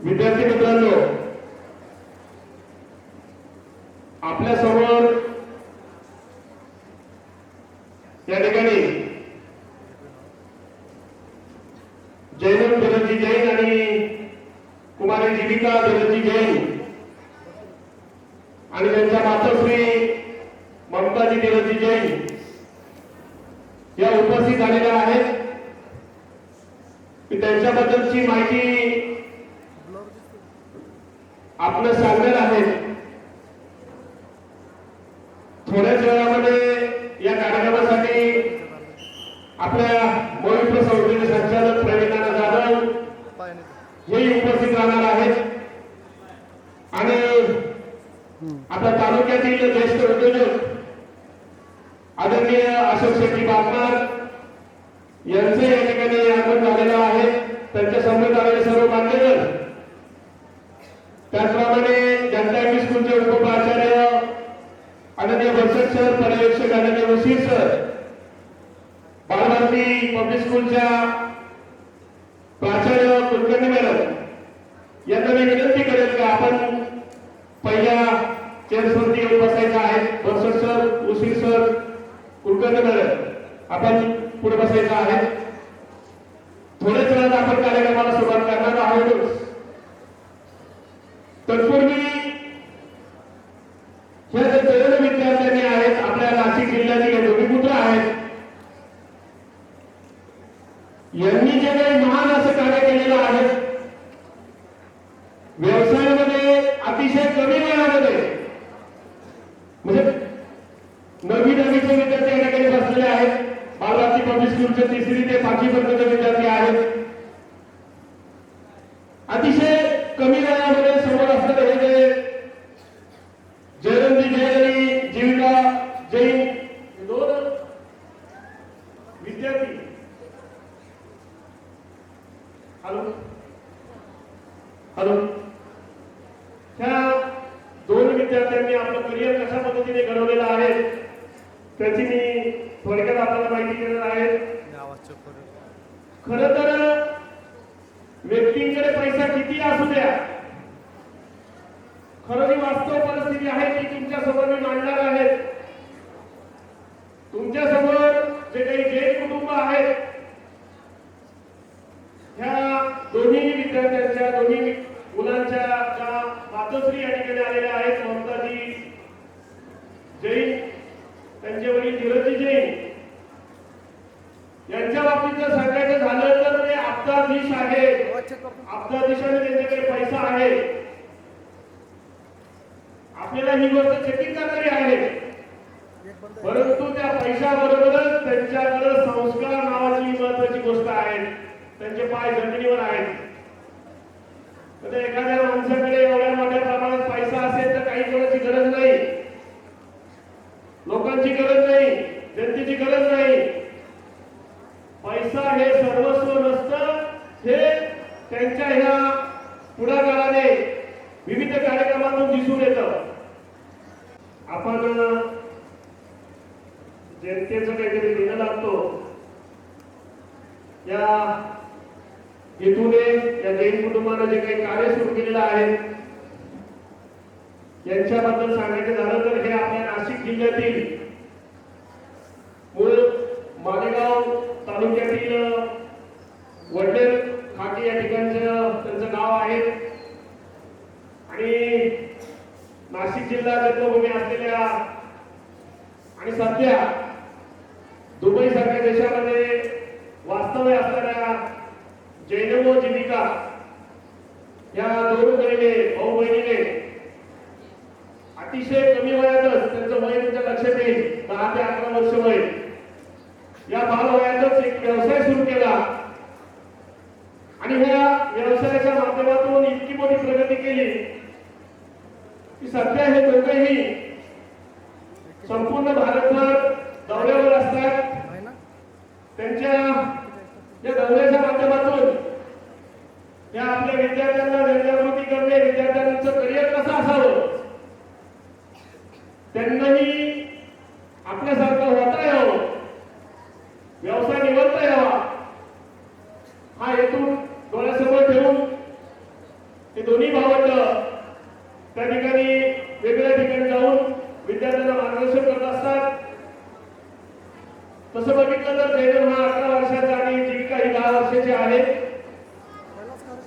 विद्यार्थी मित्रांनो, आपल्या समोर या ठिकाणी जैनम धीरजी जैन आणि कुमारी जीविका धीरजी जैन आणि त्यांच्या मातोश्री ममताजी धीरजी जैन या उपस्थित झालेल्या आहेत. त्यांच्याबद्दलची माहिती आपण सांगणार आहेत. थोड्याच वेळामध्ये या कार्यक्रमासाठी आपल्या मोहित्र संस्थेचे संचालक प्रवीण जाधव हे उपस्थित राहणार आहेत आणि आपल्या तालुक्यातील ज्येष्ठ उद्योजक आदरणीय अशोक शेट्टी बागमार यांचे या ठिकाणी आगमन झालेलं आहे. त्यांच्या समवेत आलेले सर्व मान्यवर, त्याचप्रमाणे जनता एमपी स्कूलचे उपप्राचार्य आदरणीय बसट सर, पर्यवेक्षक आदरणीय वशीर सर, बालभारती पब्लिक स्कूलच्या प्राचार्य कुलकर्णी मॅडम यांना मी विनंती करेल की आपण पहिल्या चेअर्सवरती येऊन बसायचं आहे. बसट sir, Washir sir, Kulkarni madam आपण पुढे बसायचं आहे. थोड्याच वेळात आपण कार्यक्रमाला सुरुवात करणार आहोत. तत्पूर्वी ह्या जे तरुण विद्यार्थ्यांनी आहेत, आपल्या नाशिक जिल्ह्यातील हे दोन्ही पुत्र आहेत, यांनी जे काही महान असं कार्य केलेलं आहे, व्यवसायामध्ये अतिशय कमी वेळामध्ये, म्हणजे 9वी-10वीचे विद्यार्थी या ठिकाणी बसलेले आहेत. बालभारती पब्लिक स्कूलचे 3री ते 5वी पर्यंतचे विद्यार्थी आहेत. अतिशय कमी वेळामध्ये समोर असलेले हे जे जयंती जैन आणि जीविका जैन दोन विद्यार्थी, हॅलो हॅलो, ह्या दोन विद्यार्थ्यांनी आपलं करिअर कशा पद्धतीने घडवलेलं आहे त्याची मी थोडक्यात आपल्याला माहिती देणार आहे. खरं तर व्यक्तींकडे पैसा किती असू द्या, खरं जी वास्तव परिस्थिती आहे ती तुमच्या समोर मी मांडणार आहे. तुमच्या समोर जे काही जैन कुटुंब आहेत, ह्या दोन्ही विद्यार्थ्यांच्या, दोन्ही मुलांच्या ज्या मातोश्री या ठिकाणी आलेल्या आहेत, ममताजी जैन, त्यांचे वडील धीरजी जैन, यांच्या बाबतीत जर सांगायचं झालं तर ते अब्दाधीश आहे. अब्दाधीशाने त्यांच्याकडे पैसा आहे. आपल्याला ही गोष्ट चकित करणारी आहे, परंतु त्या पैशाबरोबरच त्यांच्याकडे संस्कार नावाची महत्वाची गोष्ट आहे. त्यांचे पाय जमिनीवर आहेत. तर एखाद्या माणसाकडे एवढ्या मोठ्या प्रमाणात पैसा असेल तर काही कोणाची गरज नाही, लोकांची गरज नाही, जनतेची गरज नाही. पैसा हे सर्वस्व नसतं, हे त्यांच्या ह्या पुढाकाराने विविध कार्यक्रमातून दिसून येतं. आपण जनतेचं काहीतरी देणं लागतो या हेतूने या जैन कुटुंबानं जे काही कार्य सुरू केलेलं आहे यांच्याबद्दल सांगायचं झालं तर हे आपल्या नाशिक जिल्ह्यातील मूळ मालेगाव तालुक्यातील वडनेर खाकी या ठिकाणचं त्यांचं गाव आहे आणि नाशिक जिल्हा जन्मभूमी असलेल्या आणि सध्या दुबई सारख्या देशामध्ये वास्तव्य असणाऱ्या जैन व जीविका या दोन बहिणी भाऊ बहिणीने अतिशय कमी वयातच, त्यांचं वय तुमच्या लक्षात येईल 10 ते 11 वर्ष वय, या बालवयातच एक व्यवसाय सुरू केला आणि ह्या व्यवसायाच्या माध्यमातून इतकी मोठी प्रगती केली की सध्या हे दोघेही संपूर्ण भारतभर दौऱ्यावर असतात. त्यांच्या या दौऱ्याच्या माध्यमातून या आपल्या विद्यार्थ्यांना जनजागृती करणे, विद्यार्थ्यांचं करिअर कसं असावं, त्यांनाही आपल्यासारखं होता यावं, व्यवसाय निवडता यावा, हा हेतू डोळ्यासमोर ठेवून हे दोन्ही भावंड त्या ठिकाणी वेगवेगळ्या ठिकाणी जाऊन विद्यार्थ्यांना मार्गदर्शन करत असतात. तसं बघितलं तर जैनम हा 11 वर्षाचा आणि जीविका ही 10 वर्षाची आहे.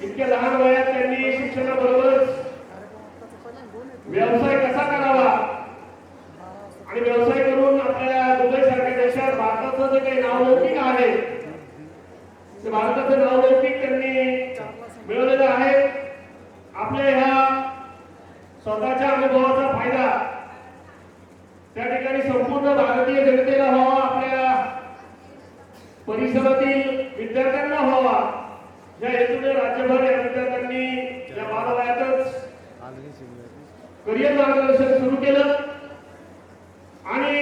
इतक्या लहान वयात त्यांनी शिक्षणाबरोबरच व्यवसाय कसा करावा आणि व्यवसाय करून आपल्या दुबई सारख्या देशात भारताचं जे काही नावलौकिक आहे ते भारताचं नावलौकिक त्यांनी मिळवलेलं आहे. आपल्या ह्या स्वतःच्या अनुभवाचा फायदा त्या ठिकाणी संपूर्ण भारतीय जनतेला व्हावा, आपल्या परिसरातील विद्यार्थ्यांना व्हावा, या हेतूने राज्यभर या विद्यार्थ्यांनी या बालवयातच करिअर मार्गदर्शन सुरू केलं आणि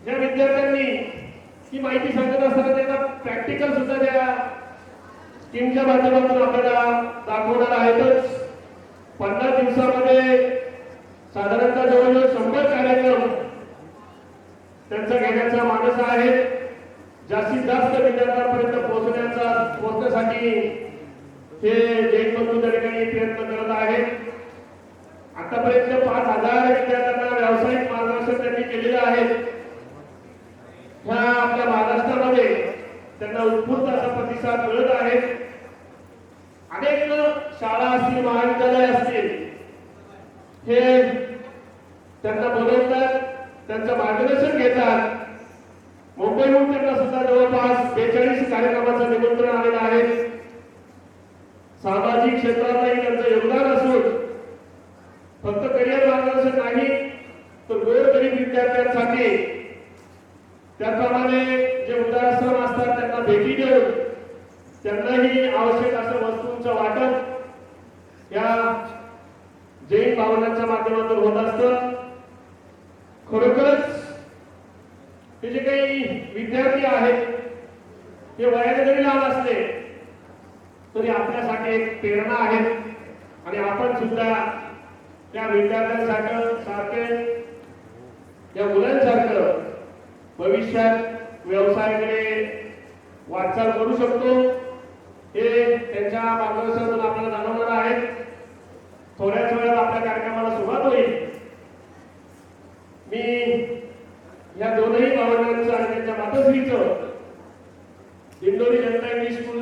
ज्या विद्यार्थ्यांनी ही माहिती सांगत असताना त्यांना प्रॅक्टिकल सुद्धा त्या टीमच्या माध्यमातून आपल्याला दाखवणार आहेतच. 50 दिवसामध्ये साधारणतः जवळजवळ 100 कार्यक्रम त्यांचा घेण्याचा मानस आहे. जास्तीत जास्त विद्यार्थ्यांपर्यंत पोहोचण्यासाठी हे जैन बंधू त्या ठिकाणी प्रयत्न करत आहेत. आतापर्यंत 5000 विद्यार्थ्यांना व्यावसायिक मार्गदर्शन त्यांनी केलेलं आहे. ह्या आपल्या महाराष्ट्रामध्ये त्यांना उत्स्फूर्त असा प्रतिसाद मिळत आहे. अनेक शाळा असतील, महाविद्यालय असतील, हे त्यांना बोलवतात, त्यांचं मार्गदर्शन घेतात. मुंबईहून त्यांना सुद्धा जवळपास 42 कार्यक्रमाचं निमंत्रण आलेलं आहे. सामाजिक क्षेत्रातही त्यांचं योगदान असून फक्त करिअर मार्गदर्शन नाही तर गोरगरीब विद्यार्थ्यांसाठी त्याप्रमाणे जे वृद्धाश्रम असतात त्यांना भेटी देऊन त्यांनाही आवश्यक असं वस्तूंचं वाटप या जैन भावनांच्या माध्यमातून होत असतं. खरोखरच हे जे काही विद्यार्थी आहेत ते वयाने जरी लहान असले तरी आपल्यासाठी एक प्रेरणा आहेत आणि आपण सुद्धा त्या विद्यार्थ्यांसारखे या मुलांसारखं भविष्यात व्यवसायाकडे वाटचाल करू शकतो हे त्यांच्या मार्गदर्शनातून आपल्याला जाणवणार आहे. थोड्याच वेळात आपल्या कार्यक्रमाला सुरुवात होईल. मी या दोनही भावंडांचं आणि त्यांच्या मातोश्रीचं दिंडोरी जनता इंग्लिश स्कूल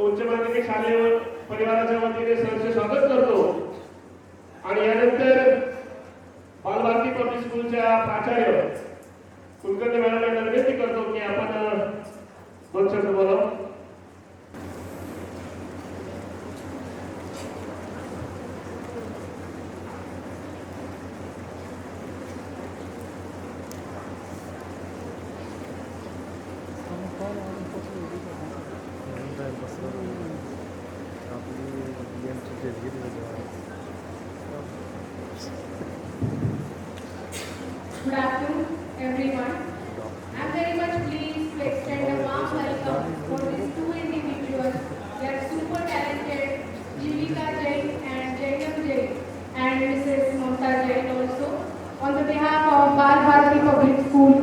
उच्च माध्यमिक शालेय परिवाराच्या वतीने सहर्ष स्वागत करतो आणि यानंतर बालभारती पब्लिक स्कूलच्या प्राचार्य कुलकर्णी मॅडमला विनंती करतो की आपण 2 शब्द बोलावं. Good afternoon, everyone. I'm very much pleased to extend a warm welcome for these two individuals. They are super talented, Jivika Jain and Jainam Jain, and Mrs. Mamta Jain also. On the behalf of Bal Bharati Public School,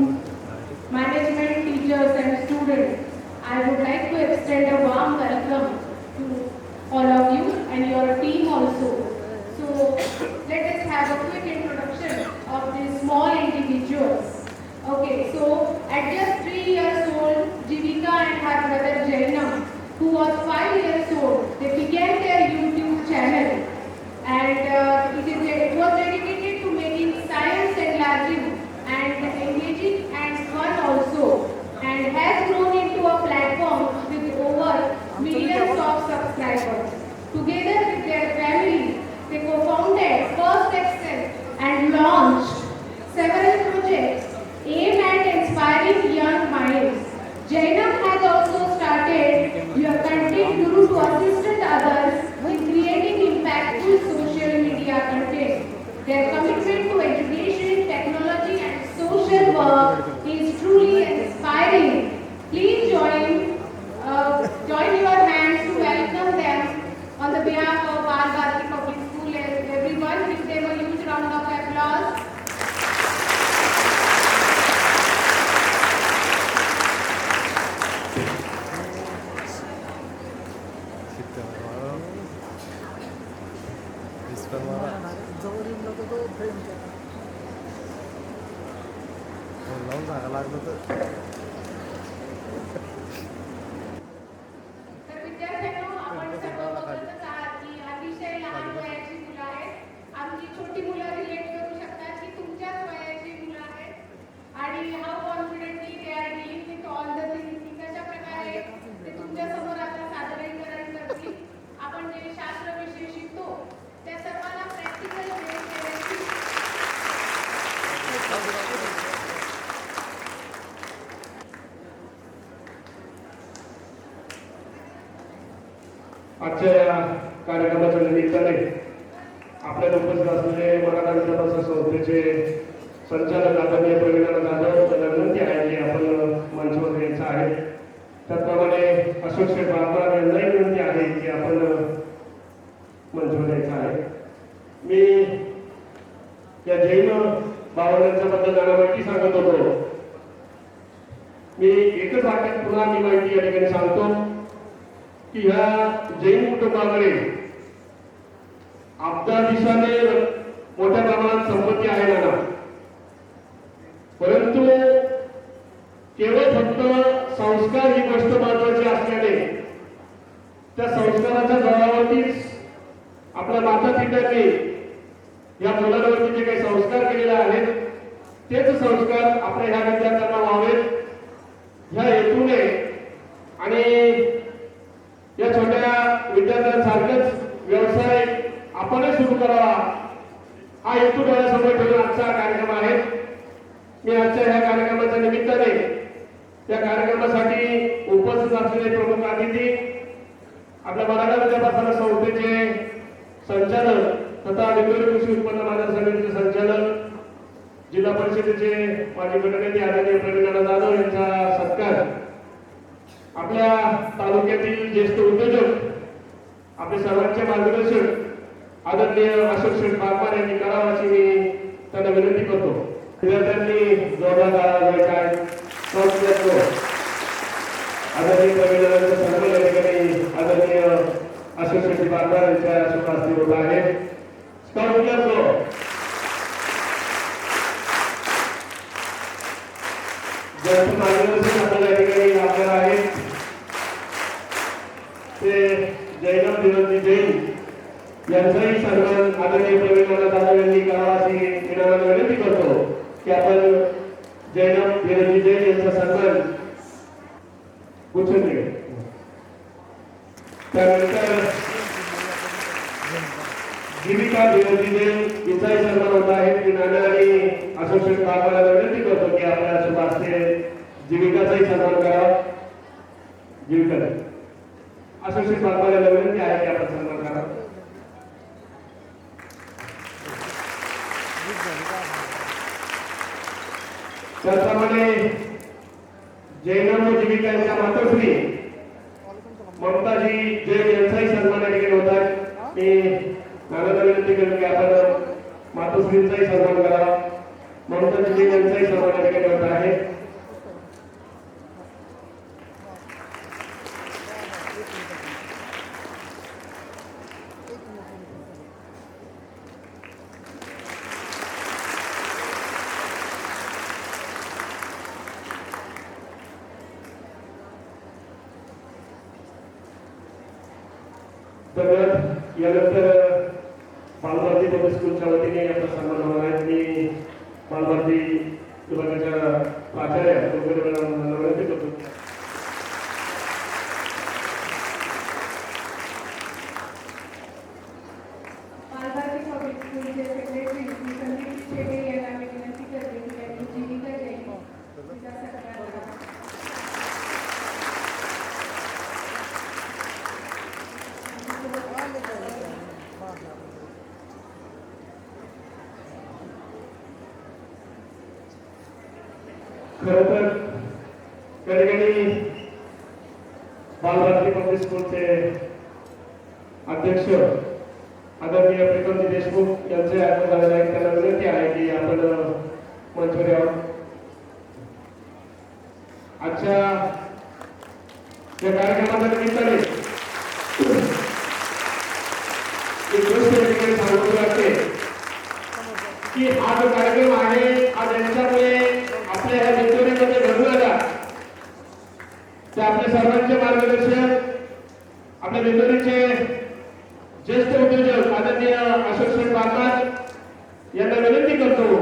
management, teachers and students, I would like to extend a warm welcome to all of you and your team also. So let us have a quick introduction of these small individuals. Okay, so at just 3 years old, Jivika and her brother Jainam, who was 5 years old, they began their YouTube channel, and it was dedicated to making science enlarging and engaging and fun also, and has grown into a platform with over millions of subscribers. Together with their family, they co-founded First Excel and launched several projects aimed at inspiring young minds. Jainam has also started your content guru to assist others in creating impactful social media content. Their commitment to education, technology and social work is truly inspiring. Please join किती जवळ येऊन जातो तो फ्रेमच्या लावून जागा लागलं तर तर विद्यार्थ्यांनो, आपण सर्व बघतच आहात की अतिशय लहान वयाची मुलं आहेत. आमची छोटी मुलं रिलेट करू शकतात की तुमच्याच वयाची मुलं आहेत आणि how confidently they are dealing with all the things, की कशा प्रकारे ते तुमच्या समोर आता सादरीकरण करतील. आपण जे शास्त्र विषय शिकतो त्या सर्वांना प्रॅक्टिकल बेस देण्याची आजच्या या कार्यक्रमाच्या निमित्ताने आपल्या उपस्थित असलेले मराठा विद्यापीठ संस्थेचे संचालक आदरणीय प्रवीण जाधव यांना विनंती आहे की आपण मंचावर यायचं आहे. त्याचप्रमाणे अशोक शेठ बागमार यांनाही विनंती आहे की आपण मंचावर यायचं आहे. मी या जैन बावळ्यांच्याबद्दल त्यांना माहिती सांगत होतो. मी एकच वाक्यात पुन्हा मी माहिती या ठिकाणी सांगतो की ह्या जैन कुटुंबाकडे आपदा दिशाने मोठ्या प्रमाणात संपत्ती आहे ना, परंतु केवळ फक्त संस्कार ही गोष्ट महत्वाची असल्याने त्या संस्काराच्या जोरावरतीच आपल्या माता पित्यांनी या मुलांवरती जे काही संस्कार केलेले आहेत तेच संस्कार आपल्या ह्या विद्यार्थ्यांना व्हावेत ह्या हेतूने आणि या छोट्या विद्यार्थ्यांसारखंच व्यवसाय आपणच सुरू करावा हा हेतू डोळ्यासमोर ठेवून आजचा कार्यक्रम आहे. मी आजच्या ह्या कार्यक्रमाच्या निमित्ताने त्या कार्यक्रमासाठी उपस्थित असलेले प्रमुख अतिथी आपल्या मराठा विद्यापीठ संस्थेचे संचालक तथा निवृत्त कृषी उत्पन्न बाजार समितीचे संचालक, जिल्हा परिषदेचे माजी गटनेते आदरणीय प्रवीण जाधव यांचा सत्कार, आपल्या तालुक्यातील ज्येष्ठ उद्योजक आपले सर्वांचे मार्गदर्शक आदरणीय अशोक शेठ बागमार यांनी करावं अशी मी त्यांना विनंती करतो. विद्यार्थ्यांनी जोरदार टाळ्या वाजवायच्या आहेत. आदरणीय प्रवीण सन्मान या ठिकाणी आदरणीय अशोक शेठ बागमार यांच्या शुभ हस्ते होत आहे. स्काउट क्लब ज्यांचं मार्गदर्शन आपल्याला या ठिकाणी आपल्याला आहेत ते जैनम धीरजी जैन यांचाही सन्मान आदरणीय प्रवीण जाधव यांनी करावा अशी विनम्र विनंती करतो की आपण जैनम धीरजी जैन यांचा सन्मान उचलून घेऊ. त्यानंतर जीविका धीरजी जैन यांचाही सन्मान होत आहे. मी नाना आणि अशोक शेठ बागमारांना विनंती करतो की आपल्या शुभ हस्ते जीविकाचाही सन्मान करावा. जीविका अशोक शेठ बागमार यांना विनंती आहे की आपण सन्मान करावा. त्याचप्रमाणे जैन व जीविकांच्या मातोश्री ममताजी जैन यांचाही सन्मान या ठिकाणी होत आहे. मी नानाला विनंती करेन की आपण मातोश्रींचाही सन्मान करावा. ममताजी जैन यांचाही सन्मान या ठिकाणी होत आहे. यानंतर बालभारती पब्लिक स्कूलच्या वतीने आपला सन्मान होणार आहे. मी बालभारती विभागाच्या प्राचार्य विनंती करतो. बालभारती पब्लिक स्कूलचे सेक्रेटरी संदीप शेटे यांना मी विनंती करते की त्यांनी जीविका जैन तिचा सत्कार करावा. खरं तर कधी बालभारती पब्लिक स्कूलचे अध्यक्ष आदरणीय प्रीतमजी देशमुख यांचे आगमन झालेले आहे. त्यांना विनंती आहे की आपण मंचावर यावं. आजच्या या कार्यक्रमाच्या निमित्ताने आपल्या वेतनीचे ज्येष्ठ उद्योजक आदरणीय अशोक शेठ बागमार यांना विनंती करतो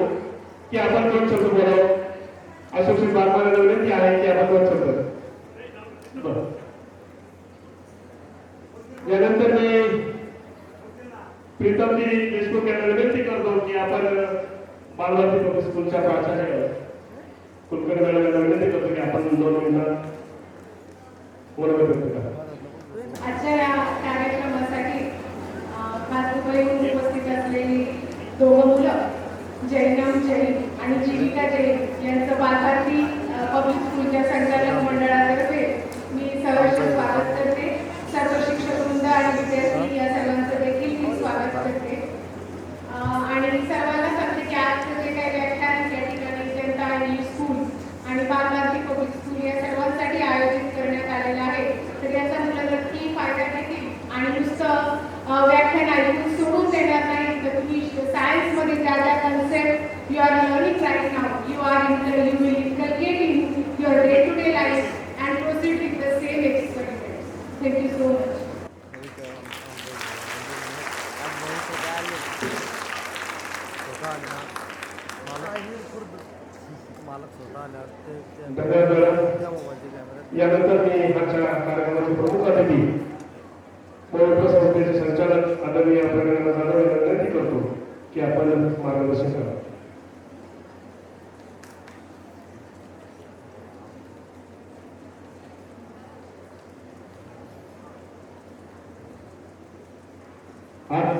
की आपण 2 शब्द बोलावं. अशोक शेठ बागमार यांना विनंती आहे की आपण 2 शब्द. बरं. यानंतर मी प्रीतमजी देशमुख यांना विनंती करतो की आपण बालभारती पब्लिक स्कूलच्या प्राचार्य कुलकर्णी मॅडम विनंती करतो की आपण 2 मिनिटात बोलावे व्यक्त करा. आजच्या या कार्यक्रमासाठी खास मुंबईहून उपस्थित असलेली 2 मुलं जैनम जैन आणि जीविका जैन यांचं बालभारती पब्लिक स्कूलच्या संचालक मंडळातर्फे मी सहर्ष स्वागत करते. सर्व शिक्षक वृंद आणि विद्यार्थी या सर्वांचं देखील मी स्वागत करते. आणि सर्वांना सांगते की आजचं जे काही व्याख्यान या ठिकाणी जनता इंग्लिश स्कूल आणि बालभारती पब्लिक स्कूल या सर्वांसाठी आयोजित करण्यात आलेलं आहे. तर याचा मुलं नक्की फायदा घेतील आणि नुसतं व्याख्यान ऐकून सोडून देणार नाही. तर तुम्ही सायन्समध्ये ज्या ज्या concept you are learning right now you will inculcate in your day to day life and proceed with the same experiment. Thank you so much. यानंतर मी आजच्या कार्यक्रमाचे प्रमुख अतिथी पवित्र संस्थेचे संचालक आदरणीय प्रणव जाधव यांना विनंती करतो की आपण मार्गदर्शन करा. आज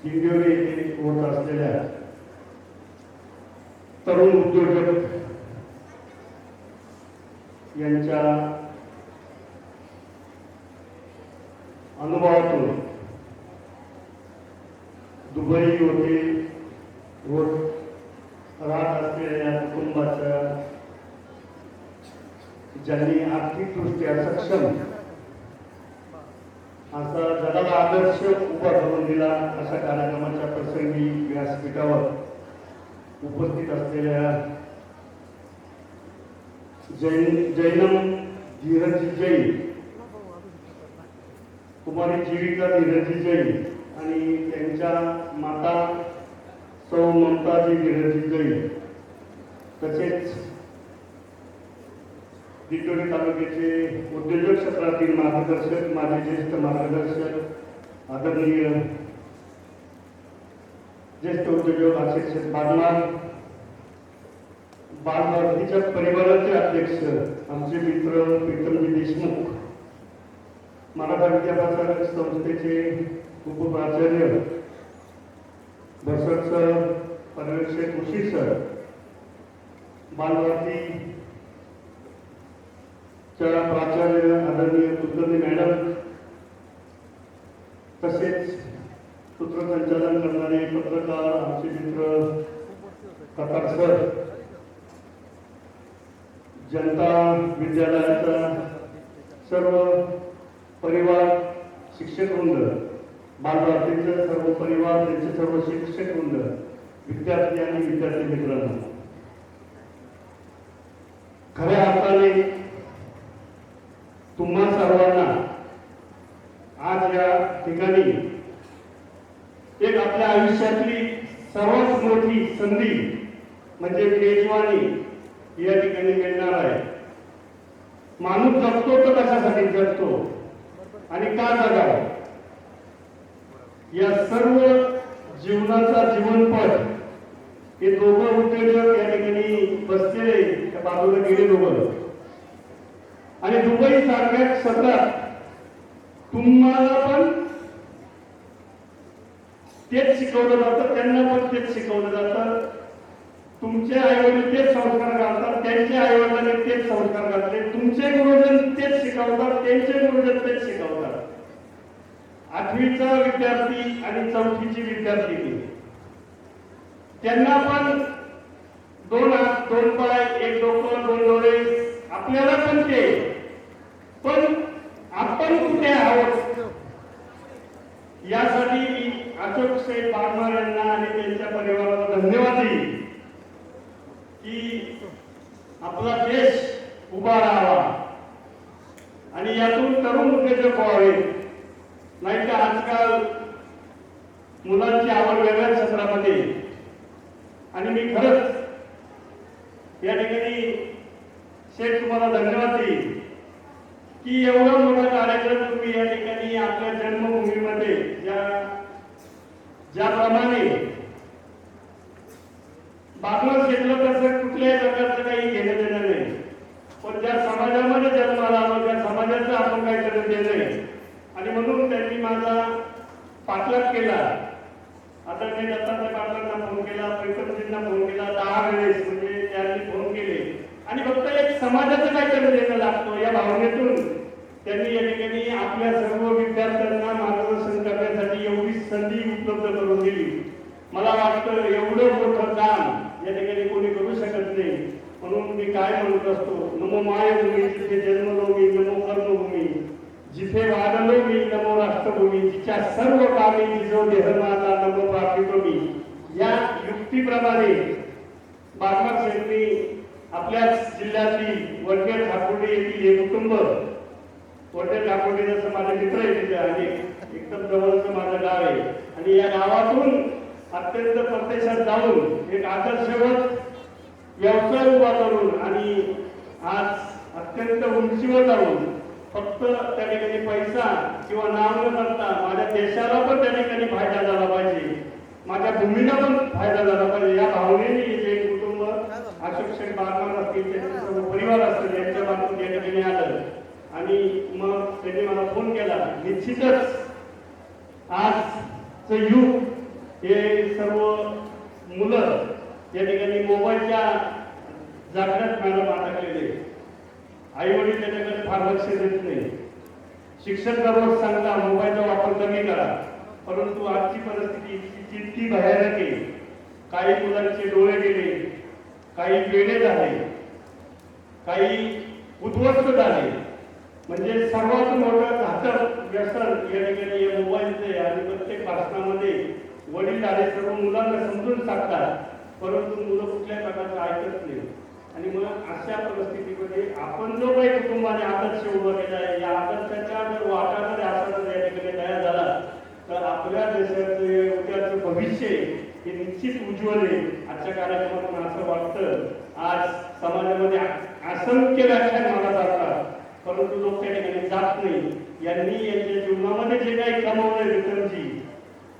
हिंगोली येथे होत असलेल्या तरुण उद्योजक यांच्या अनुभवातून दुबई होते राहत असलेल्या कुटुंबाच्या ज्यांनी आर्थिकदृष्ट्या सक्षम असा जगाला आदर्श उभा करून दिला अशा कार्यक्रमाच्या प्रसंगी व्यासपीठावर उपस्थित असलेल्या जैनम धीरजी जैन, कुमारी जीविका धीरजी जैन आणि त्यांच्या माता सौ ममताजी धीरजी जैन, तसेच दिंडोरी तालुक्याचे उद्योजक क्षेत्रातील मार्गदर्शक माझे ज्येष्ठ मार्गदर्शक आदरणीय ज्येष्ठ उद्योजक आशिष बागमार, बालभारतीच्या परिवाराचे अध्यक्ष आमचे मित्र प्रीतमजी देशमुख, मराठा विद्यापीठ संस्थेचे उपप्राचार्य बसट सर, पर्यवेक्षक उशी सर, बालभारती प्राचार्य आदरणीय कुलकर्णी मॅडम, तसेच सूत्रसंचालन करणारे पत्रकार आमचे मित्र कतार सर, जनता विद्यालयाचा सर्व परिवार, शिक्षक वृंद, बालभारतीचे सर्व परिवार, त्यांचे सर्व शिक्षक वृंद, विद्यार्थी आणि विद्यार्थी मित्रांनो, खऱ्या अर्थाने तुम्हा सर्वांना आज या ठिकाणी एक आपल्या आयुष्यातली सर्वात मोठी संधी म्हणजे मेजवानी या ठिकाणी मिळणार आहे. माणूस जगतो तर कशासाठी जगतो आणि का जगावं, या सर्व जीवनाचा जीवनपट हे दोघं उद्योजक या ठिकाणी बसलेले त्या बाजूला गेले दोघं, आणि दुबई सारख्या क्षेत्रात तुम्हाला पण तेच शिकवलं जातं, त्यांना पण तेच शिकवलं जातं. तुमचे आईवडील तेच संस्कार घालतात, त्यांचे आईवडिलांनी तेच संस्कार घातले, तुमचे गुरुजन तेच शिकवतात, त्यांचे गुरुजन तेच शिकवतात. 8वीचा विद्यार्थी आणि 4थीची विद्यार्थिनी, त्यांना पण 2 हात, 2 पाय, 1 डोकं, 2 डोळे, आपल्याला पण ते, पण आपण कुठे आहोत यासाठी मी अशोक शेठ बागमार यांना आणि त्यांच्या परिवाराला धन्यवाद देईन की आपला देश उभा राहावा, व्हावे, नाही तर आजकाल मुलांची आवड वेगळ्या क्षेत्रामध्ये. आणि मी खरंच या ठिकाणी शेठ तुम्हाला धन्यवाद देईन की एवढा मोठा कार्यक्रम तुम्ही या ठिकाणी आपल्या जन्मभूमीमध्ये ज्याप्रमाणे बागलाण शेठला तसं कुठल्याही प्रकारचं काही घेणं देणं नाही, पण ज्या समाजामध्ये जन्माला आलो त्या समाजाचं आपण काहीतरी देणं, आणि म्हणून त्यांनी माझा पाठलाग केला. आता मी दत्तात्रय पाटलांना फोन केला, प्रीतमजींना फोन केला, 10 वेळेस म्हणजे त्यांनी फोन केले, आणि फक्त एक समाजाचं काहीतरी देणं लागतो या भावनेतून त्यांनी या ठिकाणी आपल्या सर्व विद्यार्थ्यांना मार्गदर्शन करण्यासाठी एवढी संधी उपलब्ध करून दिली. मला वाटतं एवढं मोठं काम या ठिकाणी कोणी करू शकत नाही. म्हणून मी काय म्हणत असतो, नमो मायभूमी जिथे जन्मलो मी, नमो कर्मभूमी जिथे वाढलो मी, नमो राष्ट्रभूमी जिच्या सर्व कामी जिजो देह माझा, नमो प्राप्तितो मी. या युक्तीप्रमाणे बागलाण शेठनी आपल्याच जिल्ह्यातील वडनेर ठाकुर्डे येथील हे कुटुंब, वडनेर ठाकुर्डे जसं माझे मित्र आहे तिथे आणि एकदम जवळचं माझं गाव आहे, आणि या गावातून अत्यंत परदेशात जाऊन एक आदर्शवत व्यवसाय उभा करून आणि आज अत्यंत उंचीवर जाऊन फक्त त्या ठिकाणी पैसा किंवा नाव न करता माझ्या देशाला पण त्या ठिकाणी फायदा झाला पाहिजे, माझ्या भूमीला पण फायदा झाला पाहिजे या भावनेने जे कुटुंब अशोक शेठ बागलाण असतील, त्यांचे सर्व परिवार असतील, यांच्या बाबतीत या ठिकाणी आलं. आणि मग त्यांनी मला फोन केला. निश्चितच आजचं युग हे सर्व मुलं या ठिकाणी मोबाईलच्या जागृत मॅडम अडकलेले, आई वडील त्याच्याकडे फार लक्ष देत नाही. शिक्षक दररोज सांगता मोबाईलचा वापर कमी करा, परंतु आजची परिस्थिती इतकी भयानक आहे. काही मुलांचे डोळे गेले, काही वेडे झाले, काही उद्ध्वस्त झाले. म्हणजे सर्वात मोठं घातक व्यसन या ठिकाणी या मोबाईलचे. आणि प्रत्येक भाषणामध्ये वडील आले सर्व मुलांना समजून सांगतात, परंतु मुलं कुठल्याही प्रकारचं ऐकत नाही. आणि मग अशा परिस्थितीमध्ये आपण जो काही कुटुंबाने आदर्श उभा केला आहे, या आदर्शाच्या जर वाटा जर असा जर या ठिकाणी तयार झाला तर आपल्या देशाचं उद्याचं भविष्य हे निश्चित उज्ज्वल आहे. आजच्या कार्यक्रमातून असं वाटतं, आज समाजामध्ये असंख्य व्याख्यान मला जातात, परंतु लोक त्या ठिकाणी जात नाही. यांनी यांच्या जीवनामध्ये जे काही कमावलंय विक्रमजी,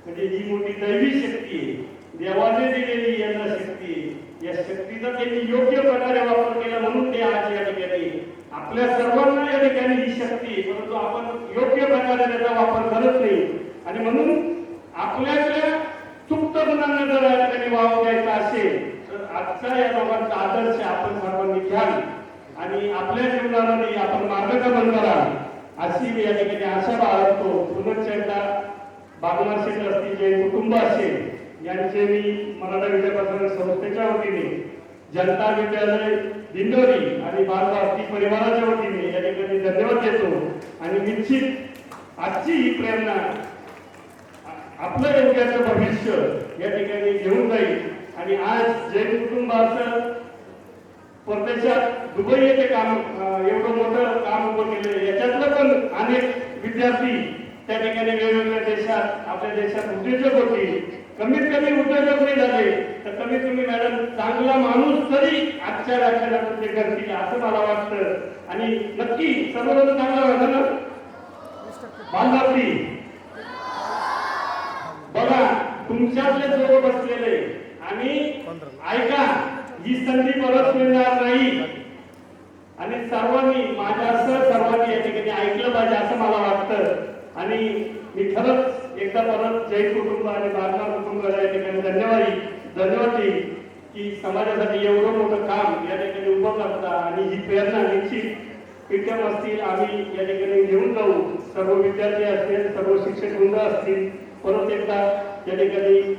म्हणजे ही मोठी दैवी शक्ती आहे, देवाने दिलेली यांना शक्ती आहे. या शक्तीचा त्यांनी योग्य प्रकारे वापर केला, म्हणून ते आज या ठिकाणी आपल्या सर्वांना या ठिकाणी ही शक्ती आहे, परंतु आपण योग्य प्रकारे त्याचा वापर करत नाही. आणि म्हणून आपल्यातल्या सुप्त गुणांना जर या ठिकाणी वाव द्यायचा असेल तर आजचा या लोकांचा आदर्श आपण सर्वांनी घ्याल आणि आपल्या जीवनामध्ये आपण मार्गक्रमण कराल अशी मी या ठिकाणी आशा बाळगतो. पुनश्च एकदा बागलाण शेठ असतील, जे कुटुंब असेल, यांचे मी मराठा विद्यापीठ संस्थेच्या वतीने, जनता विद्यालय दिंडोरी आणि बालभारती परिवाराच्या वतीने या ठिकाणी धन्यवाद देतो. आणि निश्चित आजची ही प्रेरणा आपलं योग्याचं भविष्य या ठिकाणी घेऊन जाईल. आणि आज जे कुटुंबाचं परदेशात दुबई येथे काम एवढं मोठं काम उभं केलं, याच्यातलं पण अनेक विद्यार्थी त्या ठिकाणी वेगवेगळ्या देशात, आपल्या देशात उद्योजक होतील. कमीत कमी उद्योजक नाही झाले तर कमीत कमी मॅडम चांगला माणूस तरी आजच्या व्याख्यानातून ते करतील असं मला वाटतं. आणि नक्की सर्वजण चांगला वाटतं ना बालभारती बघा, तुमच्यातले जवळ बसलेले आणि ऐका, ही संधी परत मिळणार नाही. आणि सर्वांनी माझ्यासह सर्वांनी या ठिकाणी ऐकलं पाहिजे असं मला वाटतं. आणि मी खरंच एकदा परत जैन कुटुंब आणि बागलाण कुटुंबाला या ठिकाणी धन्यवाद देईन की समाजासाठी एवढं मोठं काम या ठिकाणी उभं करता. आणि ही प्रेरणा निश्चित पीठम असतील, आम्ही या ठिकाणी घेऊन जाऊ, सर्व विद्यार्थी असतील, सर्व शिक्षक वृंद असतील, परत एकदा या ठिकाणी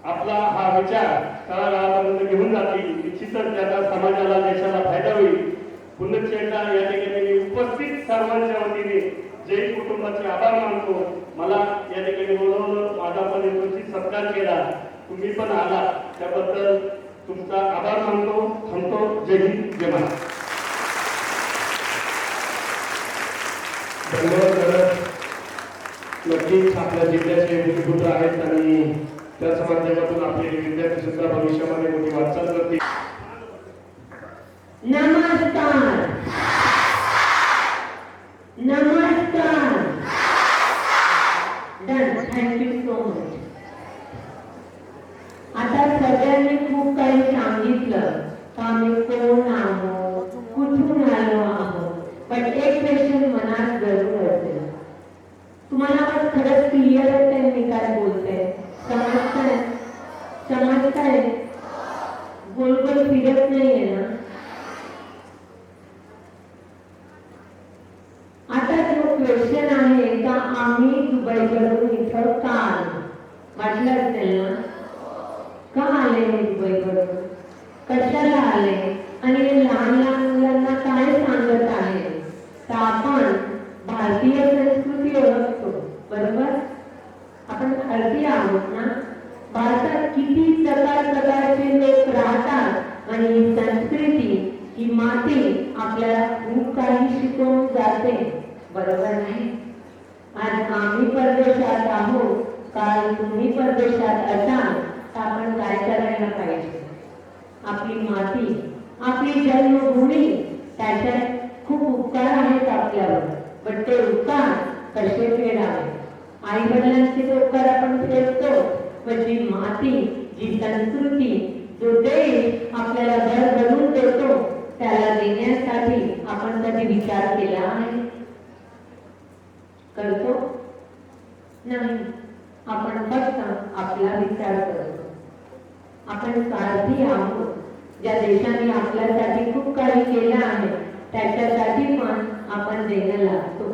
आपला हा विचार तळागाळापर्यंत घेऊन जातील. निश्चितच त्याचा समाजाला, देशाला फायदा होईल. पुनश्च एकदा या ठिकाणी उपस्थित सर्वांच्या वतीने जैन कुटुंबाचे आभार मानतो. मला या ठिकाणी बोलवलं, माझा पण यथोचित सत्कार केला, तुम्ही पण आला, त्याबद्दल तुमचा आभार मानतो. थांबतो. जय हिंद, जय महाराष्ट्र. धन्यवाद. नक्कीच आपल्या जिल्ह्याचे भूमिपुत्र आहेत आणि त्याच माध्यमातून आपले विद्यार्थी सुद्धा भविष्यामध्ये मोठी वाटचाल करतील. नमस्कार नमस्कार डन थँक्यू सो मच. आता सगळ्यांनी खूप काही सांगितलं का आम्ही कोण आहोत कुठून आलो आहोत, पण एक क्वेश्चन मनात जरूर असेल, तुम्हाला पण खरंच क्लिअर आहे मी काय बोलते, समजताय समजताय, गोल गोल फिरत नाहीये ना. आता जो क्वेश्चन आहे का आम्ही दुबईवरून इथं का आलो, वाटलं असेल ना, का आले हे दुबईवरून, कशाला आले आणि लहान लहान मुलांना काय सांगत आहे. तर आपण भारतीय संस्कृती ओळखतो बरोबर, आपण भारतीय आहोत ना. भारतात किती प्रकारचे लोक राहतात आणि ही संस्कृती ही माती आपल्याला खूप काही शिकवून जाते बरोबर नाही. आज आम्ही परदेशात आहोत, काल तुम्ही परदेशात असाल तर आपण काय करायला पाहिजे. आपली माती आपली जन्मभूमी त्याच्यात खूप उपकार आहेत आपल्यावर, पण ते उपकार कसे फेडावे. आई वडिलांचे उपकार आपण फेडतो, पण जी माती जी संस्कृती जो देश आपल्याला भरभरून देतो त्याला देण्यासाठी आपण कधी विचार केला आहे, करतो नाही. आपण फक्त आपला विचार करतो. आपण स्वार्थी आहोत. ज्या देशाने आपल्यासाठी खूप काही केलं आहे त्याच्यासाठी पण आपण देणं लागतो.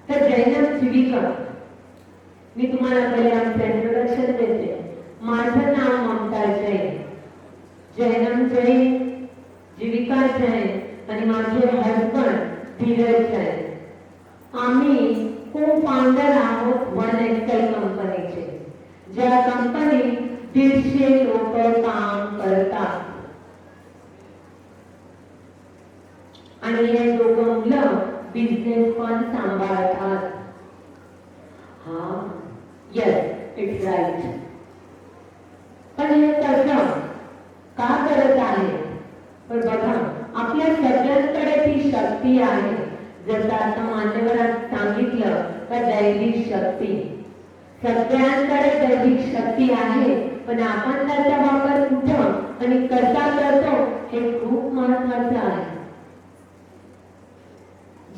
तर जैनम जीविका, मी तुम्हाला पहिले आमचं इंट्रोडक्शन देते. माझं नाव ममता जैन, जैनम जैन, जीविका जैन आणि माझे हजबंड धीरज जैन. आम्ही को फाउंडर आहोत वन एक्सेल कंपनीचे, ज्या कंपनीत 150 लोक काम करतात. आणि हे दोघं मुलं बिझनेस पण सांभाळतात. हा येस इट्स राईट. पण हे कसं का करत आहे, पण बघा आपल्या सगळ्यांकडे ती शक्ती आहे. जसं आता मान्यवरांनी सांगितलं का दैविक शक्ती, सगळ्यांकडे दैविक शक्ती आहे, पण आपण त्याचा वापर कुठं आणि कसा करतो हे खूप महत्वाचं आहे.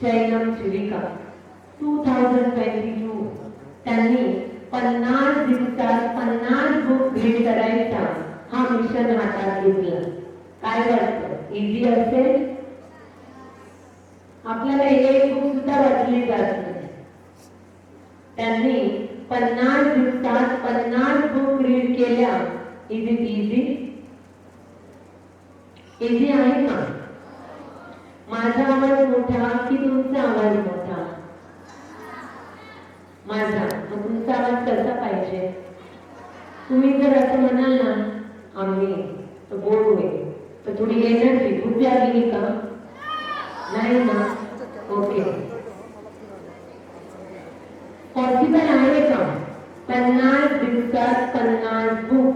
जैनम जीविका 2022 त्यांनी 50 दिवसात 50 बुक रीड करायचा हा मिशन हातात घेतला. काय वाटतं इझी असेल? आपल्याला एक बुक सुद्धा वाचली जात नाही. त्यांनी 50 दिवसात 50 बुक रीड केल्या. Is it easy? इझी आहे का? माझा आवाज मोठा की तुमचा आवाज मोठा? माझा. मग तुमचा आवाज कसा पाहिजे? तुम्ही जर असं म्हणाल ना आम्ही तर बोर होईल, तर थोडी एनर्जी खूप लागली का? नाही ना. ओके, पॉसिबल आहे का? 50 दिवसात 50 बुक,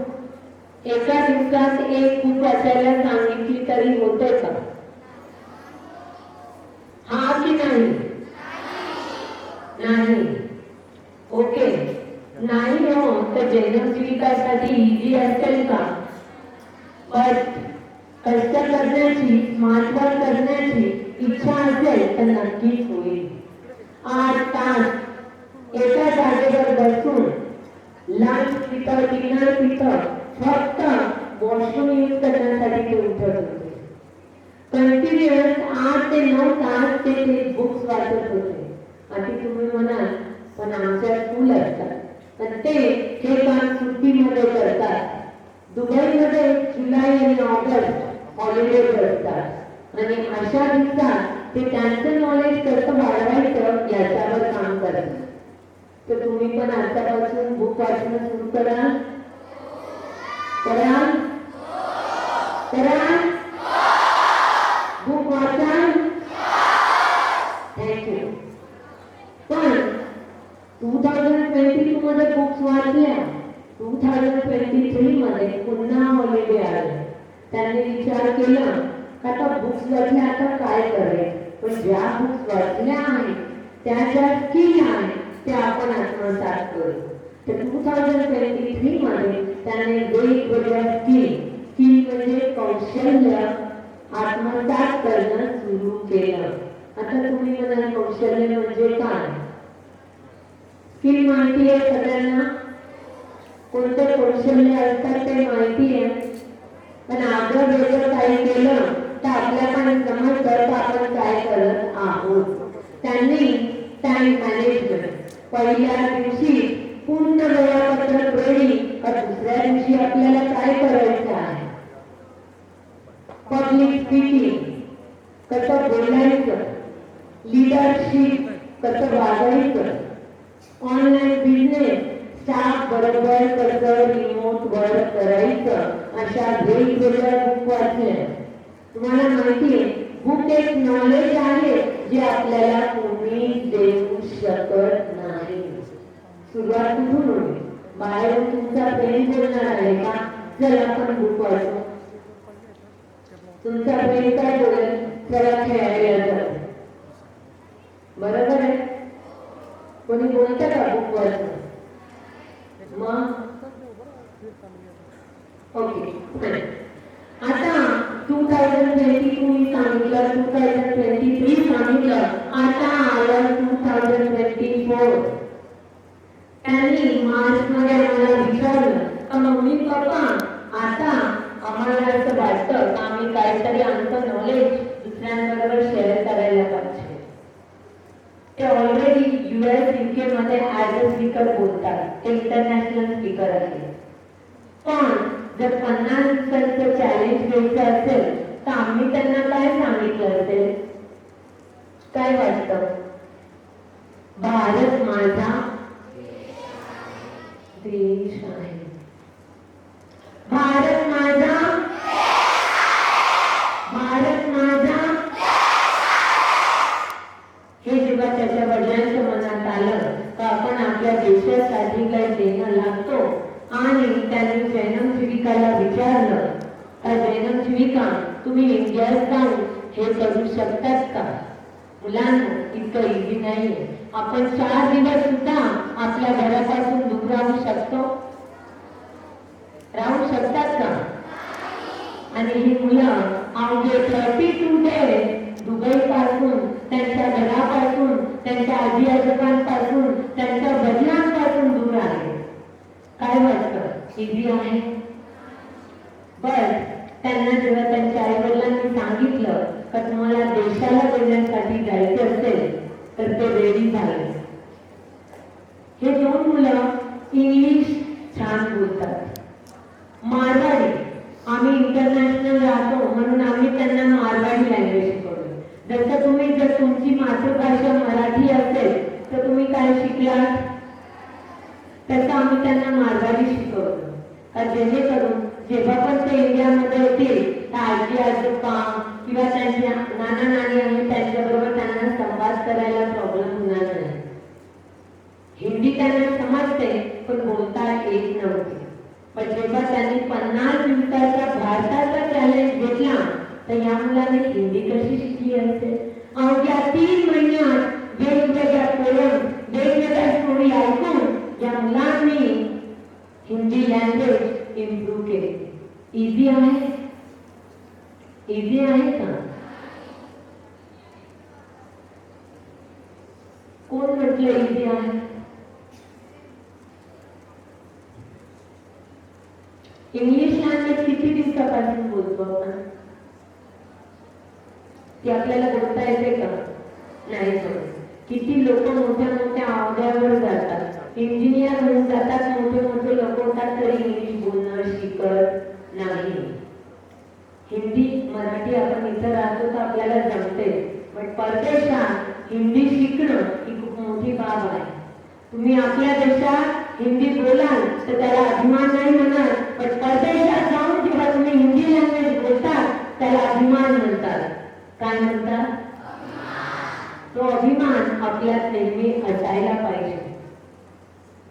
एका दिवसात एक बुक वाचायला सांगितली तरी होते का? हा की नाही? नाही. ओके, नाही हो तर जैनम जीविकासाठी इझी असेल का? बट कष्ट करण्याची मानवा करण्याची इच्छा असेल तर नक्कीच होईल. 8 तास एका जागेवर बसून लंच तिथं डिनर तिथं फक्त वॉशरूम यूज करण्यासाठी ते उठत होते. कंटिन्युअस 8 ते 9 तास ते बुक्स वाचत होते. आणि तुम्ही म्हणाल पण आमच्या स्कूल असतात, तर ते हे काम सुट्टीमध्ये करतात. दुबईमध्ये जुलै आणि ऑगस्ट हॉलिडेज असतात आणि अशा दिवसात ते त्यांचं नॉलेज कसं वाढवायचं याच्यावर काम करतात. तर तुम्ही पण आतापासून बुक वाचणं सुरू करा. करा करा बुक वाचा. थँक्यू. पण 2022 मध्ये बुक्स वाचल्या, 2023 मध्ये पुन्हा हॉलिडे आले. त्यांनी विचार केला का आता बुक्स वाचल्या आता काय करायचं, पण ज्या बुक्स वाचल्या आहेत त्या ज्या स्किल आहेत त्या आपण आत्मसात करू. तर 2023 मध्ये त्याने वेगवेगळ्या स्किल म्हणजे कौशल्य आत्मसात करणं सुरू केलं. आता तुम्ही म्हणाल कौशल्य म्हणजे काय? स्किल माहिती आहे सगळ्यांना? कोणते कौशल्य असतात ते माहिती आहे, पण आग्रह वेगळं काही केलं तर आपल्या पण समजतं तर आपण काय करत आहोत. त्यांनी टाइम मॅनेजमेंट पहिल्या दिवशी पूर्ण वेळापत्रक रेडी, का दुसऱ्या दिवशी आपल्याला काय करायचं आहे, पब्लिक स्पीकिंग कसं बोलायचं, लीडरशिप कसं वागायचं, ऑनलाईन बिझनेस स्टाफ बरोबर कसं रिमोट वर्क करायचं, अशा वेगवेगळ्या बुक वाचल्या. तुम्हाला माहिती आहे बुक एक नॉलेज आहे जे आपल्याला कोणी देऊ शकत नाही. सुरुवात कुठून होईल? बाहेरून तुमचा फ्रेंड बोलणार आहे का चल आपण बुक वाचू? तुमचा फ्रेंड काय बोलेल? चला खेळायला जाऊ. बरोबर आहे? कोणी बोलतं का बुक वाचू? मग ओके. आता 2022 सांगितलं, 2023 सांगितलं, आता आलं 2024. त्यांनी मार्च मध्ये आम्हाला विचारलं का मम्मी पप्पा आता आम्हाला असं वाटतं का आम्ही काहीतरी आमचं नॉलेज दुसऱ्यांबरोबर शेअर करायला पाहिजे. ते ऑलरेडी US UK मध्ये ऍज अ स्पीकर बोलतात, ते इंटरनॅशनल स्पीकर आहेत. पण जर 50 दिवसांचं चॅलेंज घ्यायचं असेल तर आम्ही त्यांना काय सांगितलं असेल? काय वाटतं? भारत माझा देश आहे. भारत माझा, भारत माझा. हे जेव्हा त्याच्या वडिलांच्या मनात आलं तर आपण आपल्या देशासाठी काही देणं लागतो. आणि त्यांनी जैनम जीविकाला विचारलं का जैनम जीविका तुम्ही इंडियात जाऊन हे करू शकतात का? मुलांना इतकं इझी नाहीये. आपण 4 दिवस सुद्धा आपल्या घरापासून दूर राहू शकतो? राहू शकतात का? आणि ही मुलं अवघे 32 डेज दुबई पासून, त्यांच्या घरापासून, त्यांच्या आजी आजोबांपासून, त्यांच्या वडिलांपासून दूर आहे. काय वाटतं? इझी आहे? बट त्यांना जेव्हा त्यांच्या आई वडिलांनी सांगितलं का तुम्हाला देशाला देण्यासाठी जायचं असेल तर ते रेडी झाले. हे 2 मुलं इंग्लिश छान बोलतात. मारवाडी, आम्ही इंटरनॅशनल राहतो म्हणून आम्ही त्यांना मारवाडी लँग्वेज शिकवतो. जसं तुम्ही जर तुमची मातृभाषा मराठी असेल तर तुम्ही काय शिकलात? तसं आम्ही त्यांना मारवाडी शिकवतो का जेणेकरून जेव्हा पण ते इंडियामध्ये येतील तर आजी आजोबा किंवा त्यांच्या नाना नानी आहे त्यांच्याबरोबर त्यांना संवाद करायला प्रॉब्लेम होणार नाही. हिंदी त्यांना समजते पण बोलता येत नव्हती. पण जेव्हा त्यांनी 50 दिवसाचा भारताचा चॅलेंज घेतला तर या मुलाने हिंदी कशी शिकली असेल? अवघ्या 3 महिन्यात वेगवेगळ्या पोएम, वेगवेगळ्या स्टोरी ऐकून या मुलांनी हिंदी लँग्वेज इम्प्रूव्ह केली. इझी आहे? इझी आहे का? कोण म्हटलं इझी आहे? इंग्लिश लँग्वेज किती दिवसापासून बोलतो आपण? ती आपल्याला बोलता येते का? नाही. किती लोक मोठ्या मोठ्या अहद्यावर जातात, इंजिनियर होऊन जातात, मोठे मोठे लोक होतात तरी इंग्लिश बोलणं शिकत नाही. हिंदी मराठी आपण इथं राहतो तर आपल्याला जमते, पण परदेशात हिंदी शिकणं ही खूप मोठी बाब आहे. तुम्ही आपल्या देशात हिंदी बोलाल तर त्याला अभिमान नाही म्हणणार, पण परदेशात जाऊन जेव्हा तुम्ही हिंदी लँग्वेज बोलता त्याला अभिमान म्हणतात. काय म्हणतात? तो अभिमान आपल्यात नेहमी असायला पाहिजे.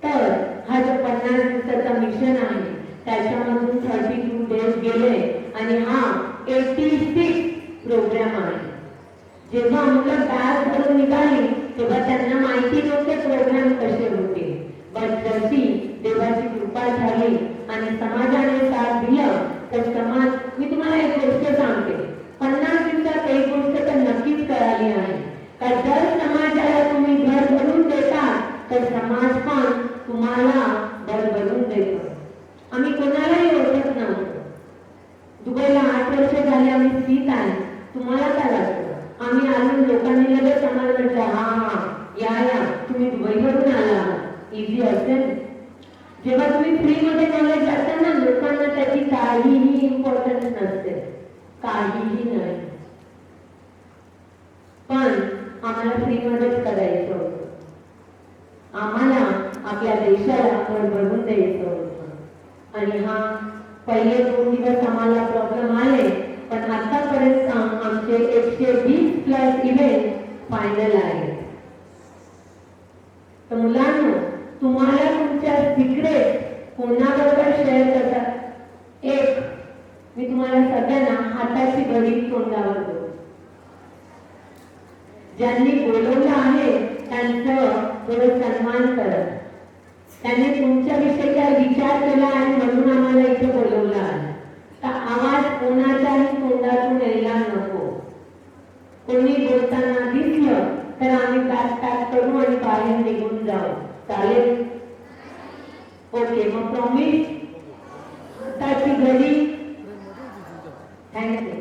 तर हा जो 50 दिवसाचा मिशन आहे त्याच्यामधून 32 डेज गेले आणि हा 86 प्रोग्राम आहे. जेव्हा मुलं बॅग भरून निघाली तेव्हा त्यांना माहिती नव्हते प्रोग्राम कसे होते, पण जशी देवाची कृपा झाली आणि समाजाने साथ दिलं तर समाज, मी तुम्हाला एक गोष्ट सांगते, 50 दिवसात एक गोष्ट तर नक्कीच कळाली आहे का जर समाजाला तुम्ही भरभरून देता तर समाज पण तुम्हाला भरभरून देतो. आम्ही कोणालाही ओळखत नव्हतो. दुबईला 8 वर्ष झाली आम्ही स्थित आहे. तुम्हाला काय वाटतं? आम्ही आलो, लोकांनी लगेच आम्हाला म्हटलं हा या तुम्ही दुबईवरून आला, इझी असेल. जेव्हा तुम्ही फ्री मध्ये नॉलेज जाता ना, लोकांना त्याची काहीही इम्पॉर्टन्स नसते, काहीही नाही. पण आम्हाला फ्री मध्येच करायचं होतं. आम्हाला आपल्या देशाला भरभरून द्यायचं होतं. आणि हा पहिले 2 दिवस आम्हाला प्रॉब्लेम आले, पण आतापर्यंत आमचे 120 प्लस इव्हेंट फायनल आहेत. तर मुलांनो, तुम्हाला तुमच्या सिक्रेट कोणाबरोबर शेअर करतात? एक, मी तुम्हाला सगळ्यांना हाताची घडी तोंडावर देतो. ज्यांनी बोलवलं आहे त्यांचं थोडं सन्मान करत, त्यांनी तुमच्याविषयी काय विचार केला आहे म्हणून आम्हाला इथे बोलवलं आहे. तर आवाज कोणाच्याही तोंडातून यायला नको. कोणी बोलताना दिसलं तर आम्ही बॅग पॅक करू आणि बाहेर निघून जाऊ. चालेल? ओके, मग प्रॉमिस? हाताची घडी. थँक्यू.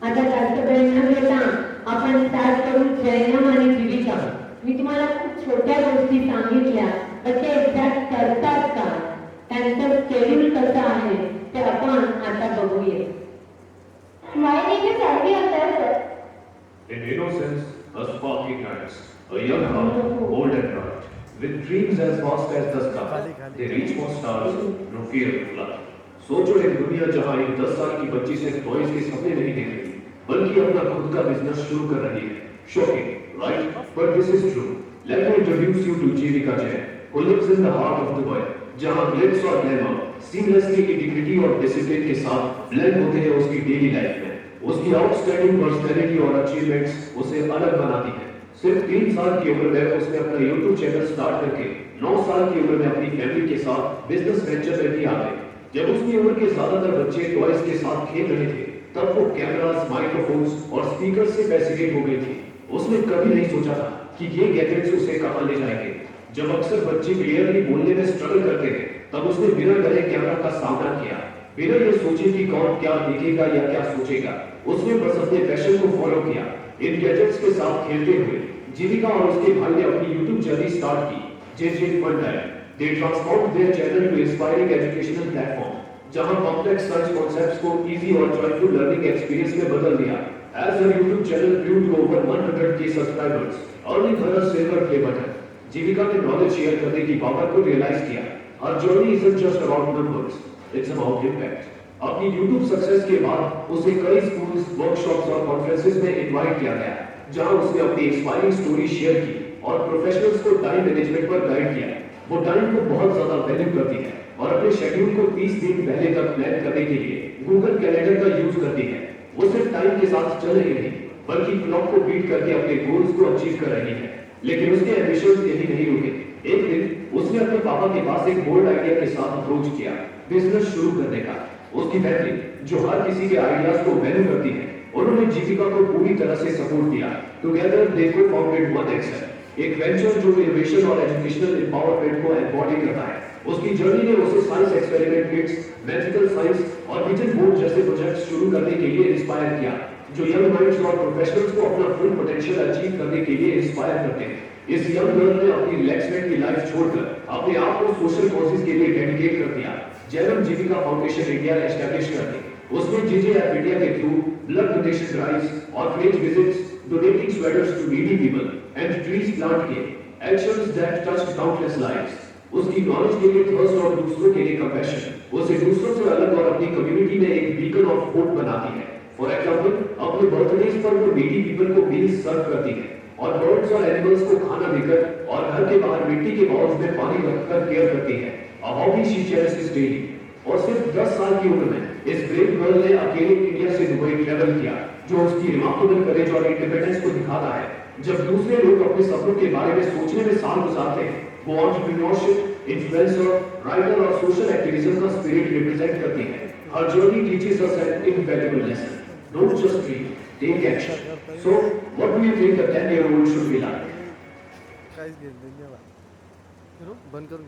आता जास्त वेळ न घेता आपण स्टार्ट करू जैनम आणि जीविका. मी तुम्हाला खूप छोट्या गोष्टी सांगितल्या, पण ते एक्झॅक्ट करतात का, त्यांचं शेड्यूल कसं आहे ते आपण आता बघूया. My name is Arvi Akhtar, sir. In innocence, a sparkling eyes, a young heart, bold and bright, with dreams as vast as the sky, they reach for stars, no fear of flight. सोचो एक दुनिया जहां एक 10 साल की बच्ची से toys के सपने नहीं देख रही, बल्कि अपना खुद का बिजनेस शुरू कर रही है. Shocking, right? But this is true. Let me introduce you to Jivika Jain, who lives in the heart of Dubai, जहां glitz और glamour seamlessly इंटीग्रिटी और डिसिप्लिन के साथ ब्लेंड होते हैं उसकी डेली लाइफ में. उसकी आउटस्टैंडिंग पर्सनैलिटी और अचीवमेंट्स उसे अलग बनाती है. सिर्फ 3 साल की उम्र में उसने अपना यूट्यूब चैनल स्टार्ट करके 9 साल की उम्र में अपनी फैमिली के साथ बिजनेस वेंचर में भी आ गई. जब उसकी उम्र के ज्यादातर बच्चे टॉयज के साथ खेल रहे थे तब वो कैमरास, माइक्रोफोन्स और स्पीकर से फैसिनेट हो गई थी. उसने कभी नहीं सोचा था कि ये गैजेट्स उसे कहां ले जाएंगे. जब अक्सर बच्चे क्लियरली बोलने में स्ट्रगल करते हैं तब उसने बिना डरे कैमरा का सामना किया, बिना ये सोचे कि कौन क्या देखेगा या क्या सोचेगा. उसने बस अपने पैशन को फॉलो किया. इन गैजेट्स के साथ खेलते हुए जीविका और उसके भाई ने अपनी यूट्यूब जर्नी स्टार्ट की. जे fun time. They transformed their channel to inspiring educational platform, जहां complex science concepts को easy और joyful learning experience में बदल दिया. As her YouTube channel grew to over 100k subscribers, earning her a silver play button, जीविका ने knowledge share करने की power को realise किया. Her journey isn't just about numbers, it's about impact. अपनी YouTube success के बाद उसे कई स्कूल्स, वर्कशॉप्स और conferences में इनवाइट किया गया, जहां उसने अपनी इंस्पायरिंग स्टोरी शेयर की और प्रोफेशनल्स को टाइम मैनेजमेंट पर गाइड किया. वो टाइम को बहुत ज्यादा वैल्यू करती है और अपने शेड्यूल को 30 दिन पहले तक प्लान करने के लिए गूगल कैलेंडर का यूज करती है. वो सिर्फ टाइम के साथ चल रही नहीं बल्कि क्लॉक को बीट करके अपने गोल्स को अचीव कर रही है. लेकिन उसके एम्बिशंस यही नहीं रुके. एक दिन उसने अपने पापा के पास एक बोल्ड आइडिया के साथ अप्रोच किया, बिजनेस शुरू करने का. उसकी फैमिली, जो हर किसी के आइडियाज को वैल्यू करती है, उन्होंने जीविका को पूरी तरह से सपोर्ट किया. Together they co-founded One Excel, एक वेंचर जो इनोवेशन और एजुकेशनल एम्पावरमेंट को एम्बॉडी करता है. उसकी जर्नी ने उसे science experiment kits, magical science और विजन बोर्ड जैसे प्रोजेक्ट्स शुरू करने के लिए इंस्पायर किया, जो यंग माइंड्स और प्रोफेशनल्स को अपना फुल पोटेंशियल अचीव करने के लिए इंस्पायर करते हैं. इस यंग गर्ल ने अपनी रिलैक्समेंट की लाइफ छोड़कर अपने आप को सोशल कॉजेस के लिए डेडिकेट कर दिया. Jainam Jeevika foundation India establish कर दी. उसने जीजेएफ इंडिया के through blood donation drives, orphanage visits, donating sweaters to needy people and trees plant किए, actions that touched countless lives. उसकी नॉलेज के लिए थर्स्ट और दूसरों के लिए कंपैशन उसे दूसरों से अलग और अपनी कम्युनिटी में एक बीकन ऑफ होप बनाती है. फॉर एग्जांपल, अपने बर्थडेज पर वो नीडी पीपल को मील्स सर्व करती है. और बर्ड्स और एनिमल्स को खाना देकर और घर के बाहर मिट्टी के बाउल्स में पानी रखकर केयर करती है। A hobby she cherishes daily. और सिर्फ 10 साल की उम्र में इस ब्रेव गर्ल ने अकेले इंडिया से दुबई ट्रैवल किया, जो उसकी रिमार्केबल करेज और इंडिपेंडेंस को दिखाता है। जब दूसरे लोग अपने सपनों के बारे में सोचने में साल गुजारते हैं, वो एंटरप्रेन्योरशिप, इन्फ्लुएंसर, राइटर और सोशल एक्टिविज्म का स्पिरिट रिप्रेजेंट करती है। Her journey teaches us an invaluable lesson. Don't just dream, take action. So, what do you think a 10-year-old should be like? काहीच घेत नाही मला. बंद करून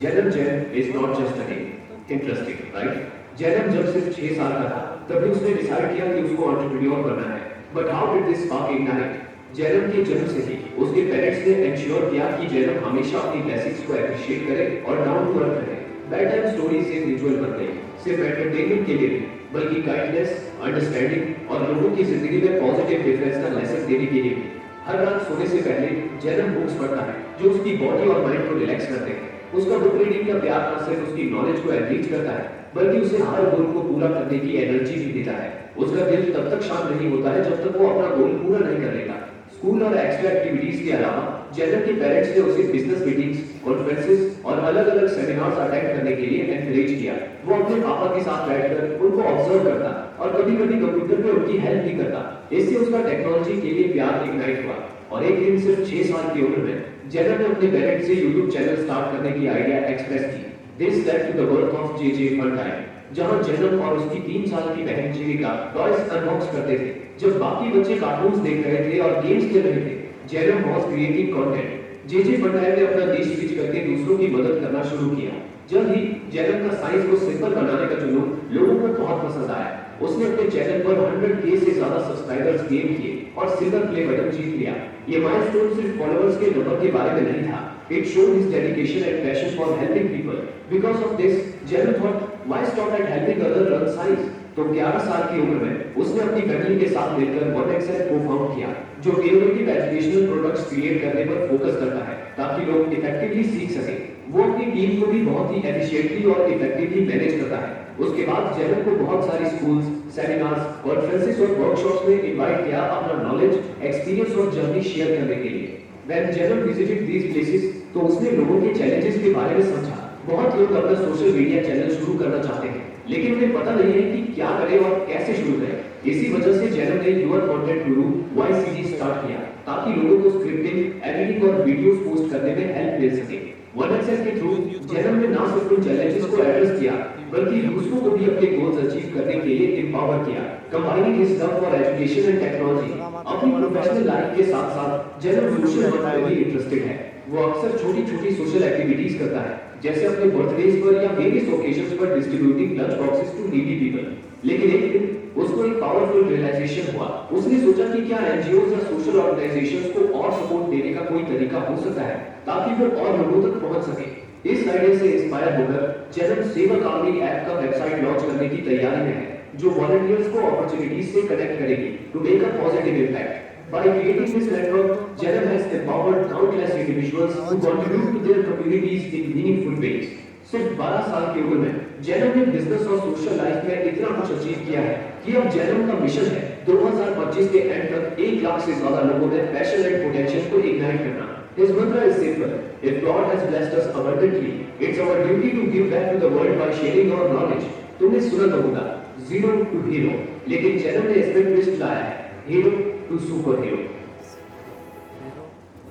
जन्म Jain is not just a name. Interesting, right? जन्म जब सिर्फ 6 साल का था, तभी उसने डिसाइड किया कि उसको एंटरप्रेन्योर बनना है. But how did this spark ignite? Jainam के जन्म से ही उसके पेरेंट्स ने इंश्योर किया कि जैनम हमेशा अपनी ब्लेसिंग्स को एप्रिशिएट करे और डाउन टू अर्थ रहे। बेड टाइम स्टोरी से रिचुअल बन गई, सिर्फ एंटरटेनमेंट के लिए नहीं, बल्कि काइंडनेस, अंडरस्टैंडिंग और लोगों की जिंदगी में पॉजिटिव डिफरेंस का लेसन देने के लिए भी। हर रात सोने से पहले जैनम बुक्स पढ़ता है, जो उसकी बॉडी और माइंड को रिलैक्स करते हैं। उसका बुक रीडिंग का प्यार न सिर्फ उसकी नॉलेज को एनरिच करता है, बल्कि उसे हर गोल को पूरा करने की एनर्जी भी देता है। उसका दिल तब तक शांत नहीं होता है जब तक वो अपना गोल पूरा नहीं कर लेता। स्कूल और एक्स्ट्रा एक्टिविटीज के अलावा जैनम के पेरेंट्स ने उसे बिजनेस मीटिंग्स, कॉन्फ्रेंसेस और अलग-अलग सेमिनार्स अटेंड करने के लिए एनकरेज किया। वो अपने पापा के साथ बैठकर उनको ऑब्जर्व करता और कभी-कभी कंप्यूटर पे उनकी हेल्प भी करता। इससे उसका टेक्नोलॉजी के लिए प्यार इग्नाइट हुआ और एक दिन सिर्फ 6 साल की उम्र में जैनम ने अपने पेरेंट्स से यूट्यूब चैनल स्टार्ट करने की आइडिया एक्सप्रेस की। This led to the birth of JJ Funtime, जहां जैनम और उसकी 3 साल की बहन जीविका टॉयज अनबॉक्स करते थे। जब बाकी बच्चे कार्टून्स देख रहे थे और गेम्स खेल रहे थे, जैनम वाज क्रिएटिंग कंटेंट। जेजे फनटाइम ने अपना देश स्विच करके दूसरों की मदद करना शुरू किया। जल्द ही जैनम का साइंस को सिंपल बनाने का जुनून लोगों को बहुत पसंद आया। उसने अपने चैनल पर 100K से ज्यादा सब्सक्राइबर्स गेन किए और सिल्वर प्ले बटन जीत लिया। ये माइलस्टोन सिर्फ फॉलोअर्स के नंबर के बारे में नहीं था, it showed his dedication and passion for helping people. Because of this, Jairam thought, why stop at helping others learn science? तो 11 साल की उम्र में उसने अपनी फैमिली के साथ मिलकर OneXL को फाउंड किया, जो इनोवेटिव एजुकेशनल प्रोडक्ट्स क्रिएट करने पर फोकस करता है ताकि लोग इफेक्टिवली सीख सकें। वो अपनी टीम को भी बहुत ही एफिशिएंटली और इफेक्टिवली मैनेज करता है। उसके बाद जैनम को बहुत सारी स्कूल्स, सेमिनार्स, कॉन्फ्रेंसेस और वर्कशॉप्स में इनवाइट किया अपना नॉलेज, एक्सपीरियंस और जर्नी शेयर करने के लिए। When Jairam visited these places, तो उसने लोगों के चैलेंजेस के बारे में समझा। बहुत लोग अपना सोशल मीडिया चैनल शुरू करना चाहते हैं, लेकिन उन्हें पता नहीं है कि क्या करें और कैसे शुरू करें। इसी वजह से जैनम ने your content Guru YCG start KIA, ताकि लोगों को स्क्रिप्टिंग, एडिटिंग और वीडियोस पोस्ट करने में हेल्प मिल सके। OneXL के थ्रू जैनम ने ना सिर्फ उन चैलेंजेस को एड्रेस किया, बल्कि दूसरों को भी अपने गोल्स अचीव करने के लिए एम्पावर किया। Combining his love for education and technology, अपनी प्रोफेशनल लाइफ के साथ-साथ जैनम सोशल वर्क में भी इंटरेस्टेड है। वो अक्सर छोटी-छोटी सोशल एक्टिविटीज करता है, जैसे अपने बर्थडेज पर या वेरियस ओकेजन्स पर distributing lunch boxes to needy people. लेकिन एक दिन उसको एक पावरफुल रियलाइजेशन हुआ। उसने सोचा कि क्या एनजीओज या सोशल ऑर्गेनाइजेशंस को और सपोर्ट देने का कोई तरीका हो सकता है ताकि वो और लोगों तक पहुंच सके। इस आइडिया से इंस्पायर होकर जैनम सेवक आर्मी ऐप का वेबसाइट लॉन्च करने की तैयारी में है, जो वॉलंटियर्स को अपॉर्चुनिटीज से कनेक्ट करेगी to make a positive impact. By creating this network, Jairam has empowered countless individuals who contribute to their communities in meaningful ways. सिर्फ 12 साल की उम्र में जैनम ने बिजनेस और सोशल लाइफ में इतना कुछ अचीव किया है कि अब जैनम का मिशन है 2025 के एंड तक 1 लाख से ज्यादा लोगों में पैशन एंड पोटेंशियल को इग्नाइट करना। His mantra is simple: if God has blessed us abundantly, it's our duty to give back to the world by sharing our knowledge. तुमने सुना तो होगा, जीरो टू हीरो, लेकिन जैनम ने इसमें ट्विस्ट लाया है, हीरो टू सुपर हीरो।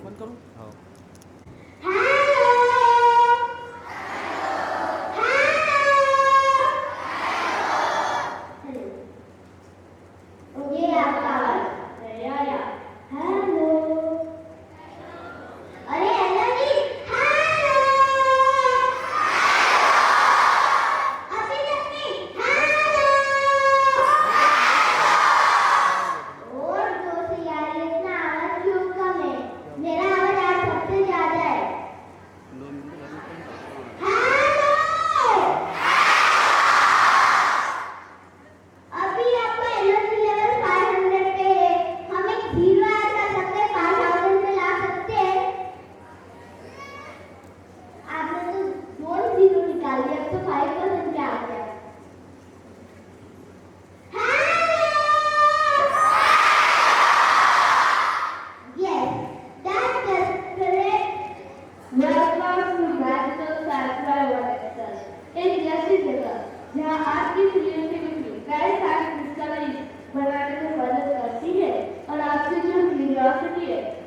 बंद करू? हाँ. ये आपका आवाज या हेलो। अरे हेलो जी, हेलो। अभी तक नहीं, हेलो। और दोस्त यार, इतना आवाज क्यों कम है? मेरा आवाज आप सबको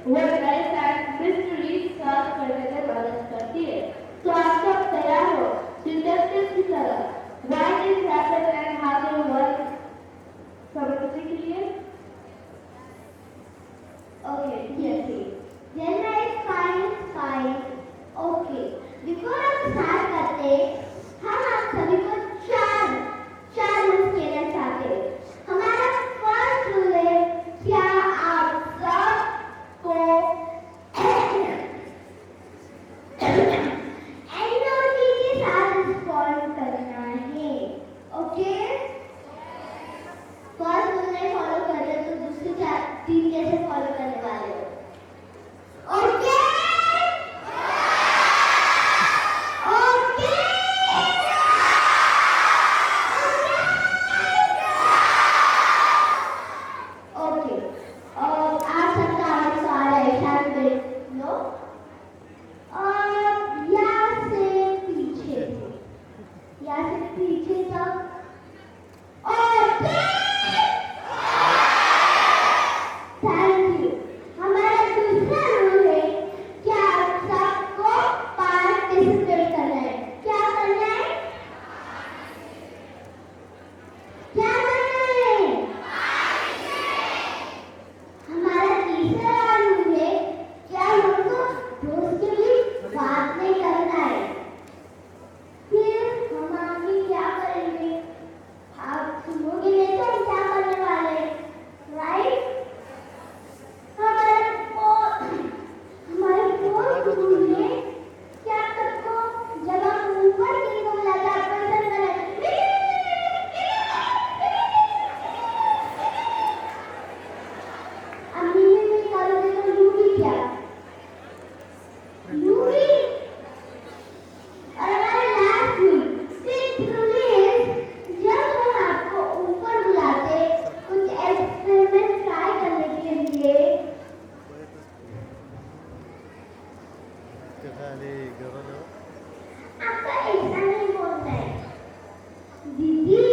वो नए फैक्ट मिस्ट्री सॉल्व करने में मदद करती है। तो आप सब तैयार हो डिटेक्टिव की तरह। Why this happened and how they work समझने के लिए? Okay, yes, Jana is fine. Okay, before Hum start करते, हम आप सभी को चार रूल्स कहना चाहते हैं। हमारा फर्स्ट रूल है, क्या आप सबको एनर्जी के साथ रिस्पॉन्ड करना है। ओके, फर्स्ट रूल नहीं फॉलो कर रहे तो दूसरे तीन कैसे फॉलो करने वाले हो? ओके ओके आप सबका आगे सवाल है, शायद देख लो। यहाँ से पीछे तक। Okay, thank you. हमारा दूसरा रूल है, क्या आप सबको पार्टिसिपेट करना है? क्या करना है? क्या करना है? हमारा तीसरा रूल है, क्या हमको दोस्त के लिए बात नहीं करना है। फिर हम आगे क्या करेंगे? आप सुनोगे नहीं तो हम क्या करने वाले हैं, राइट? हमारे फोर्थ रूल है, क्या सबको जब हम ऊपर किसी को बुलाते हैं आप पसंद करें? अम्मी ने करोगे तो लूंगी क्या? लूंगी। और हमारा लास्ट रूल, फिफ्थ रूल है, जब हम आपको ऊपर बुलाते कुछ एक्सपेरिमेंट ट्राई करने के लिए, आपका ऐसा नहीं बोलना है, दीदी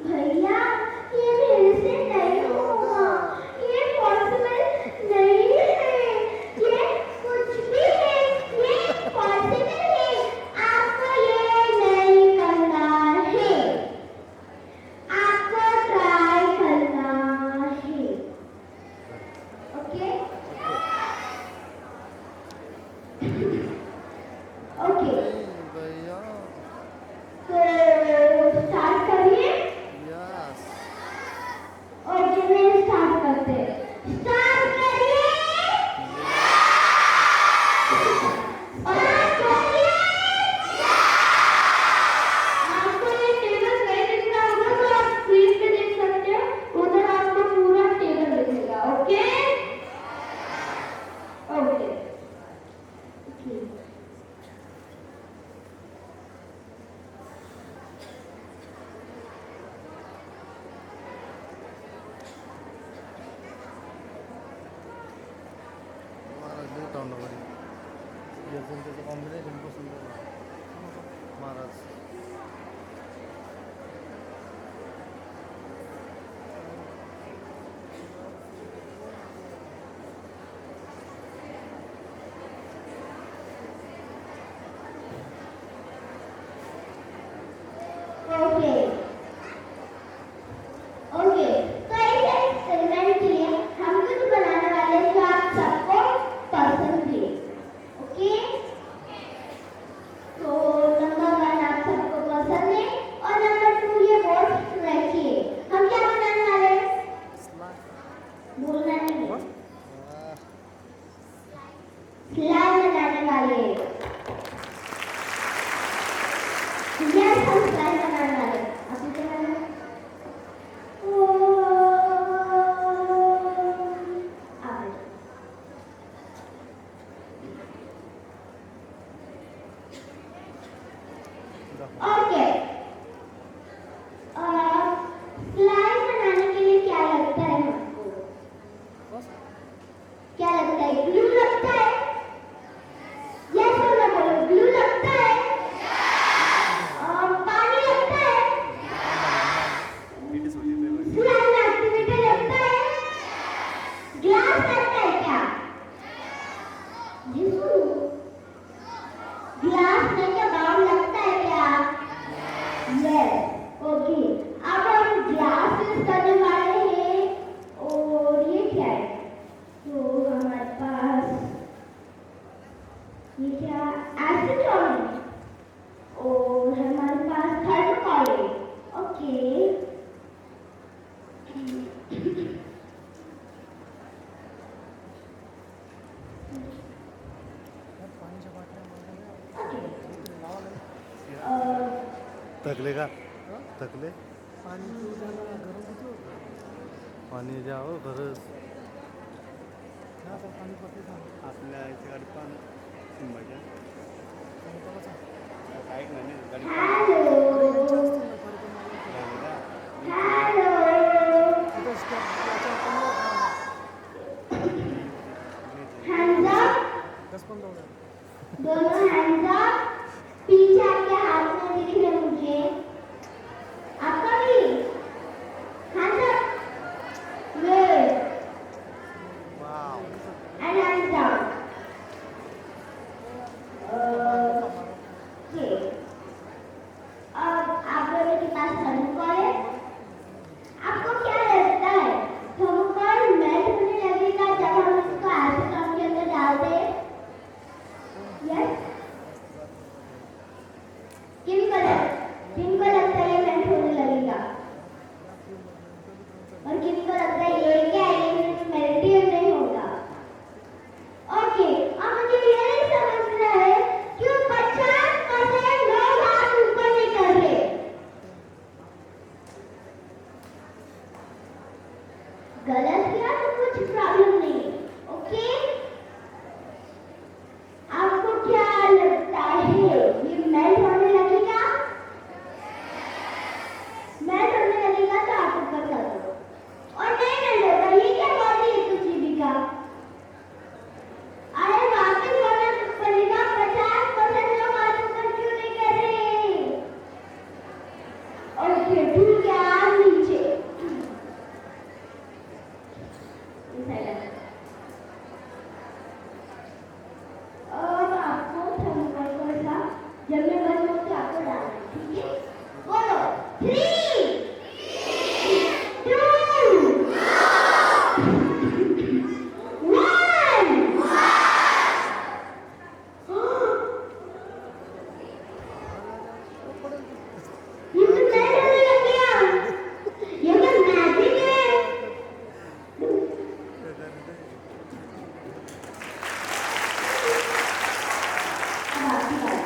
भैया ये मेरे से नहीं होगा, ये पॉसिबल नहीं है, ये कुछ भी है, ये पॉसिबल है, आपको ये नहीं करना है, आपको ट्राई करना है। ओके ओके, भैया तो स्टार्ट करिए। यस ओके, मैं स्टार्ट करते हैं। स्टार्ट करिए। स्टार्ट करिए। आपको ये टेबल नहीं दिख रहा होगा तो आप स्क्रीन पे देख सकते हो, उधर आपको पूरा टेबल दिखेगा। ओके ओके महाराज लेट आउन बरी याचं त्याचं कॉम्बिनेशन पसंत आहे महाराज ओके ओके, तो इस एक्सपेरिमेंट के लिए हम कुछ बनाने वाले हैं जो आप सबको पसंद है। ओके, तो नंबर 1 आप सबको पसंद है और नंबर 2 ये बोर्ड रखिए। हम क्या बनाने वाले हैं? बोलना नहीं है, स्लाइड बनाने वाले हैं। यस, हम स्लाइड बनाने वाले हैं। अभी क्या करना है? ओके, स्लाइड बनाने के लिए क्या लगता है हमको? क्या लगता है? ग्लू लगता है? यस और नो बोलो। ग्लू लगता है? पानी लगता है? स्लाइड एक्टिविटी लगता है? ग्लास लगता है क्या? थकले का थकले पाणी पिऊ द्यायला गरम किती होतं पाणी द्या हो खरंच हा तर पाणी पडते सांग आपल्या इथे गाडी पण मुंबईच्या काय नाही गाडी हॅलो हॅलो हैंड्स अप दस पंधरा हजार दोनों हैंड्स अप पीछे आपके हाथ में दिख रहे मुझे आपका भी hands up good wow and hands down okay अब आप लोगों के पास थर्मोकॉल है आपको क्या लगता है थर्मोकॉल मेल्ट होने लगेगा जब हम इसको एसीटोन के अंदर डाल दें यस किनको लगता है ये मेल्ट होने लगेगा और किनको लगता है ये क्या है ये मेल्ट ही नहीं होगा ओके अब मुझे ये नहीं समझना है क्यों 50% लोग हाथ ऊपर नहीं कर रहे गलत किया तो कुछ प्रॉब्लम नहीं है ओके आपको क्या लगता है ये मेल्ट होने लगेगा मेल्ट होने लगेगा तो आप ऊपर कर दो और नहीं मेल्ट होगा ये क्या बात है कुछ जीविका अरे वापस वाला पड़ेगा 50% लोग आज ऊपर क्यों नहीं कर रहे ओके ठीक है आप नीचे अब आपको थर्मोकॉल को ऐसा जब मैं बोलूँ तो आपको डालना है ठीक है बोलो 3 2 ये तो मैं डरने लग गया ये तो मैजिक है अब आपकी बारी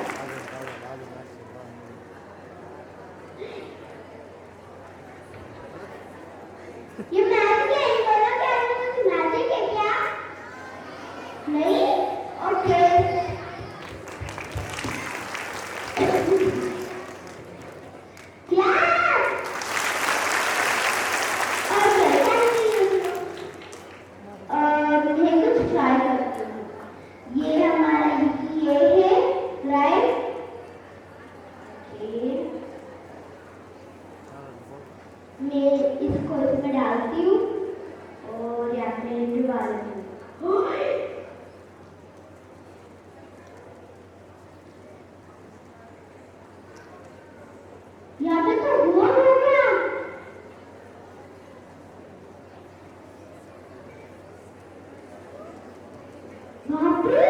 ये मैजिक है ये बोलो क्या ये कुछ मैजिक है क्या नहीं okay clap okay thank you मैं कुछ ट्राई करती हूँ ये हमारा ये है राइट ओके मैं इसको इसमें डालती हूँ और यहाँ पे डुबा देती हूँ यहाँ पे तो गोल हो गया बाप रे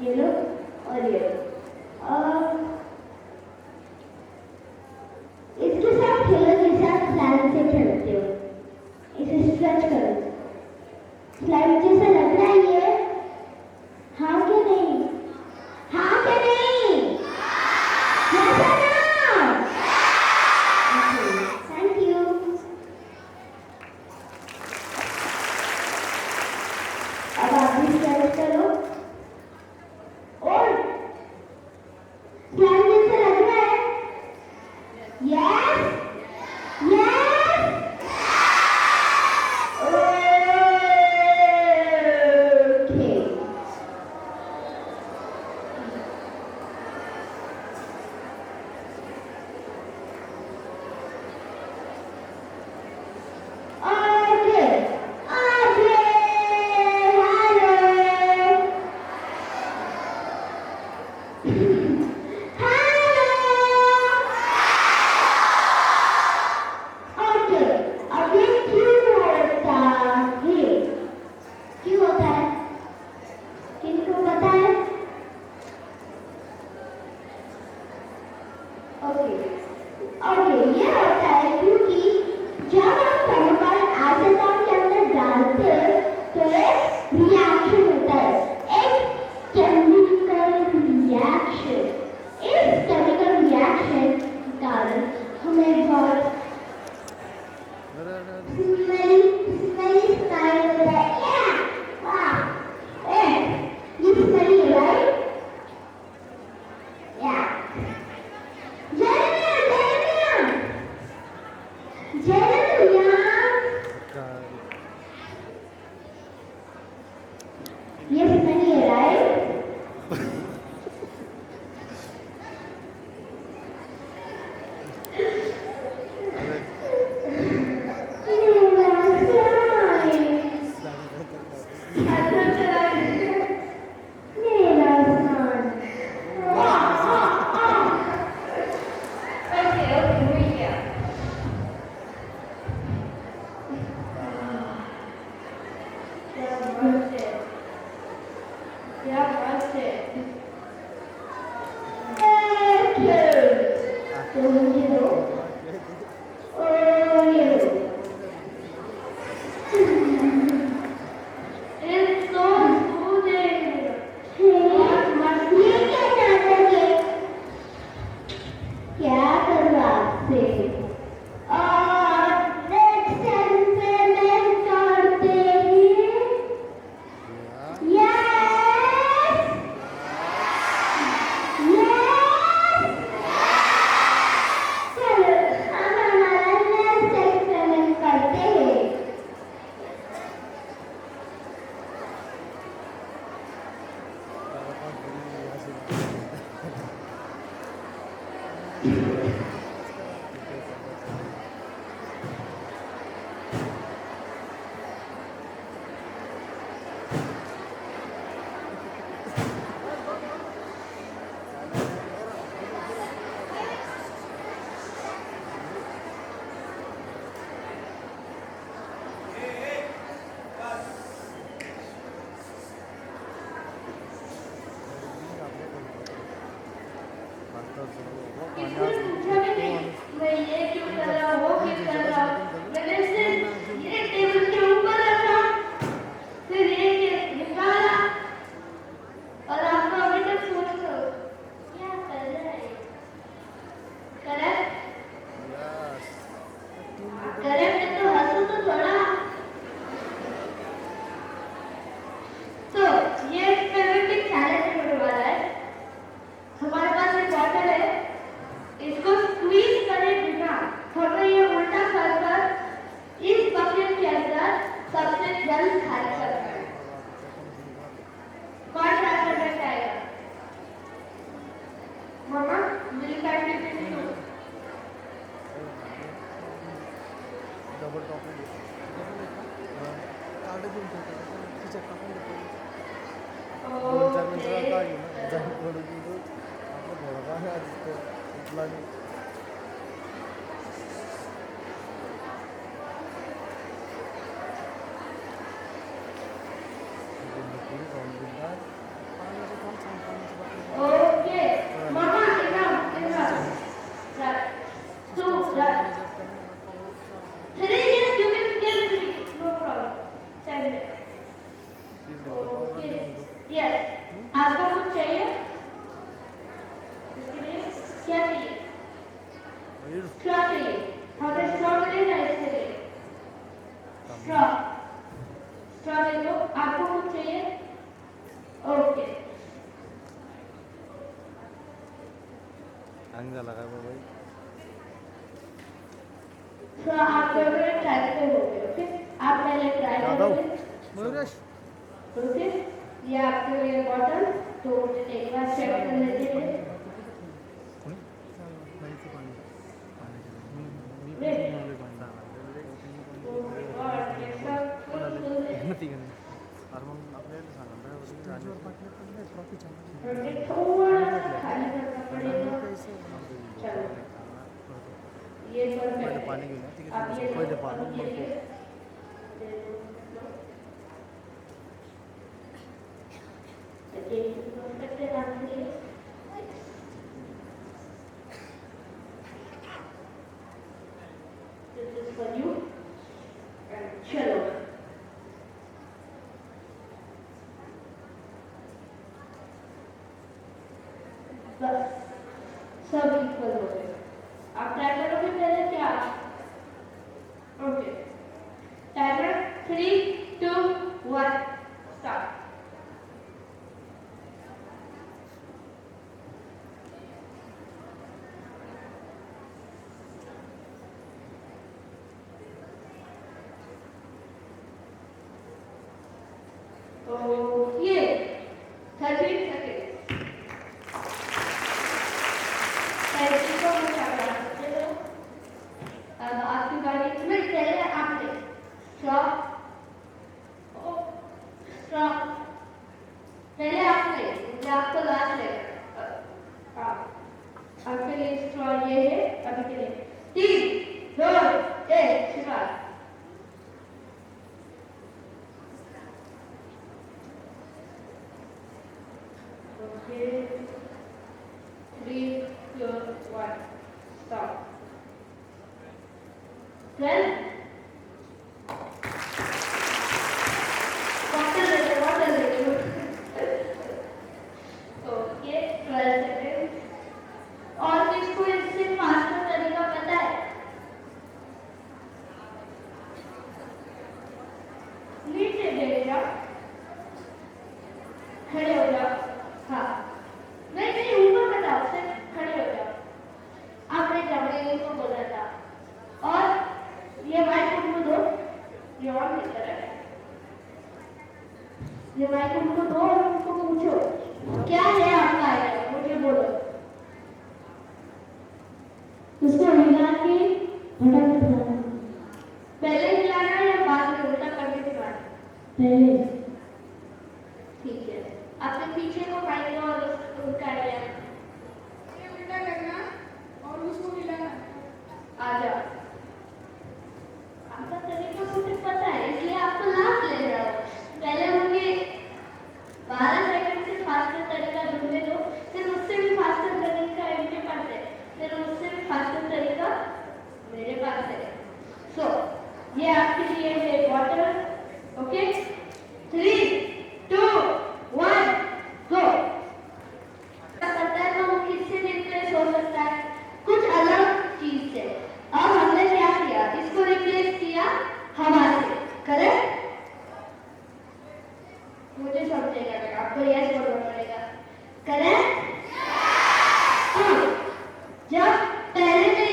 येलो और येलो। इसके साथ खेलो के साथ स्लाइम से खेलते हो, इसे स्ट्रेच करो। स्लाइम जैसा लग रहा है ये? हाँ क्या नहीं? हाँ क्या नहीं? Yes or no? Okay, thank you. अब आप भी स्ट्रेच करो और स्लाइम जैसा लग रहा है? Yes? Yes? Okay. Okay. ये होता है क्योंकि जब हम थर्मल आइसोटोप के अंदर डालते हैं तो एक रिएक्शन होता है, एक केमिकल रिएक्शन। इस केमिकल रिएक्शन के कारण हमें बहुत स्मेली स्मेल होता है। ये स्मेली है, राइट? ये स्मेली है, राइट? क्या करूँ आपसे? नेक्स्ट एक्सपेरिमेंट करते हैं। यस चलो हम हमारा नेक्स्ट एक्सपेरिमेंट करते हैं। मैं ये क्यों कर रहा हूँ, वो क्यों कर रहा हूँ? मैंने सिर्फ ये टेबल के ऊपर रखा, फिर ये निकाला और आपको अभी तक सोच रहे हो क्या कर रहा है? करेक्ट? करेक्ट है तो हंसो तो थोड़ा। तो ये एक्सपेरिमेंट एक चैलेंज होने वाला है। हमारे पास एक बॉटल है, इसको स्क्वीज करे बिना हमें ये उल्टा कर इस बकेट के अंदर सबसे जल्द खाली करना है। कौन ट्राई करना चाहेगा? मामा milk activity double topping card घेऊन ठेवतो तिच्या टाकून देतो 2-4 मिनिटं काढली ना जाऊन पडून देतो आपलं थोडंफार असतं उठला नाही पाण्याचं काम सांग आपको कुछ चाहिए? इसके लिए क्या चाहिए? स्ट्रॉ चाहिए। हमें स्ट्रॉ मिलेगा इसके लिए। स्ट्रॉ स्ट्रॉ दे दो। आपको कुछ चाहिए? ओके। हँग झाला काय मोबाईल तो आप दोनों ट्राई करोगे, ओके? आप पहले ट्राई करोगे, मयूरेश ओके? ये आपके लिए बॉटल, तो मुझे एक बार चेक करने दीजिए। नाहीचं पाणी मी ले। म्हणले पाणी Oh my God, ये सब फुल फुल है। तिघांनी अरे मग आपल्याला सांगा स्टेजवर पाटले पण नाही ट्रॉफी छान मुझे थोड़ा सा खाली करना पड़ेगा। चलो, ये पहिले परफेक्ट पाणी है। घेऊन या, ठीक आप आहे ये पहिले लो, पाणी अब ये मग ले। ये परफेक्ट है आपके लिए। This is for you. And चलो। बस सब इक्वल हो गए। आप ट्राई करोगे पहले क्या? Okay. Timer 3, 2, 1 start. Okay 30 second. Thank you so much. अब आपकी बारी। नहीं, पहले आपने स्ट्रॉ स्ट्रॉ पहले आपने, मुझे आपको लास्ट लेना। आपके लिए स्ट्रॉ ये है अभी के लिए। 3, 2, 1 शुरुआत। Okay 3, 2, 1 stop। 12 water ले लो। Okay 12 second. और किसको इससे फास्टर तरीका पता है? नीचे बैठ जाओ, खड़े हो जाओ। हाँ, नहीं नहीं, ऊपर बताओ, सिर्फ खड़े हो जाओ। आपने जबरदस्ती को बोला था। और ये माइक उनको दो, ये और नहीं कर रहा है। ये माइक उनको दो और उनको पूछो क्या है आपका आइडिया, मुझे बोलो। उसको हिला के फटाफट खाना। पहले हिलाना है या बाद में उल्टा करने के बाद? पहले ठीक है। अपने पीछे को माइक लो और उनका आइडिया। ये उल्टा करना और उसको हिलाना। आ जाओ। आपका तरीका मुझे पता है, इसलिए आपको लाभ ले रहा हूँ। पहले मुझे 12 सेकंड से फास्टर तरीका ढूंढने दो, फिर उससे भी फास्टर तरीका इनके पास है, फिर उससे भी फास्टर तरीका मेरे पास है। सो ये आपके लिए है वाटर। ओके 3, 2, 1 गो। पता है तो वो किससे रिप्लेस हो सकता है? कुछ अलग चीज से। अब हमने क्या किया? इसको रिप्लेस किया हवा से, करेक्ट? मुझे समझेगा नहीं, आपको यस बोलना पड़ेगा, करेक्ट? जब पहले ने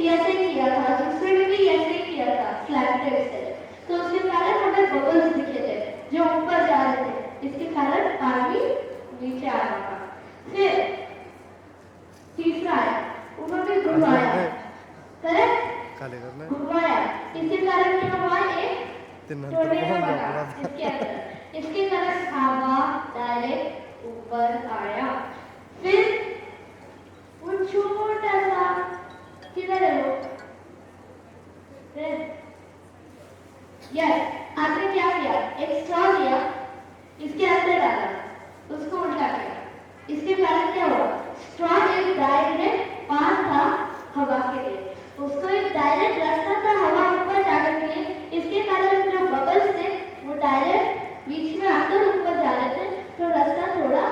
ऐसे किया था, दूसरे ने भी ऐसे किया था स्लैंटेड से, तो उसके कारण हमें बबल्स दिखे थे जो ऊपर जा रहे थे, इसके कारण पानी नीचे आ रहा था। फिर तीसरा है, उन्होंने घुमाया, करेक्ट? खाली करना घुमाया, इसके कारण क्या हुआ? एक ते नंतर टोर्नेडो पहुंच बना जाऊ पुरा इसके अंदर। इसके कारण हवा डायरेक्ट ऊपर आया। फिर वो छोटा सा किधर है वो? यस, आपने क्या किया? एक स्ट्रॉ लिया, इसके अंदर डाला, उसको उल्टा किया। इसके कारण क्या हुआ? स्ट्रॉ एक डायरेक्ट पास था हवा के लिए, उसको एक डायरेक्ट रास्ता था हवा ऊपर जाने के लिए। इसके कारण जो बबल्स थे वो डायरेक्ट बीच में आकर ऊपर जा रहे थे, तो रास्ता थोड़ा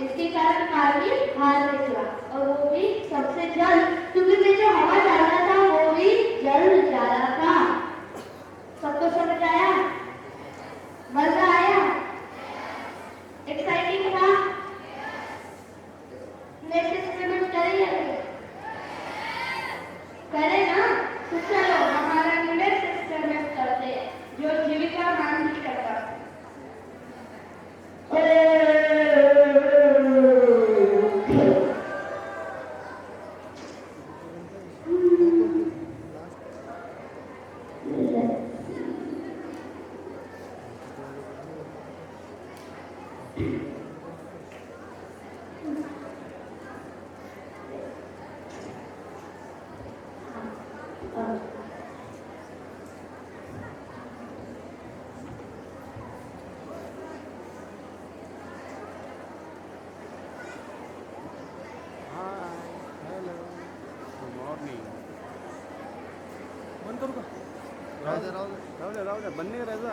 इसके कारण कार ने हाथ निकला और वो भी सबसे जल्द, क्योंकि मैं जो हवा डालना था वो भी जल्द जाला था। सबको समझ आया? मजा आया? एक्साइटिंग था? नेक्स्ट एक्सपेरिमेंट करेंगे? करें ना? तो चलो हमारा नेक्स्ट एक्सपेरिमेंट करते हैं जो जीविका मान भी करता। बंद करू का? राहू द्या बंद नाही करायचा.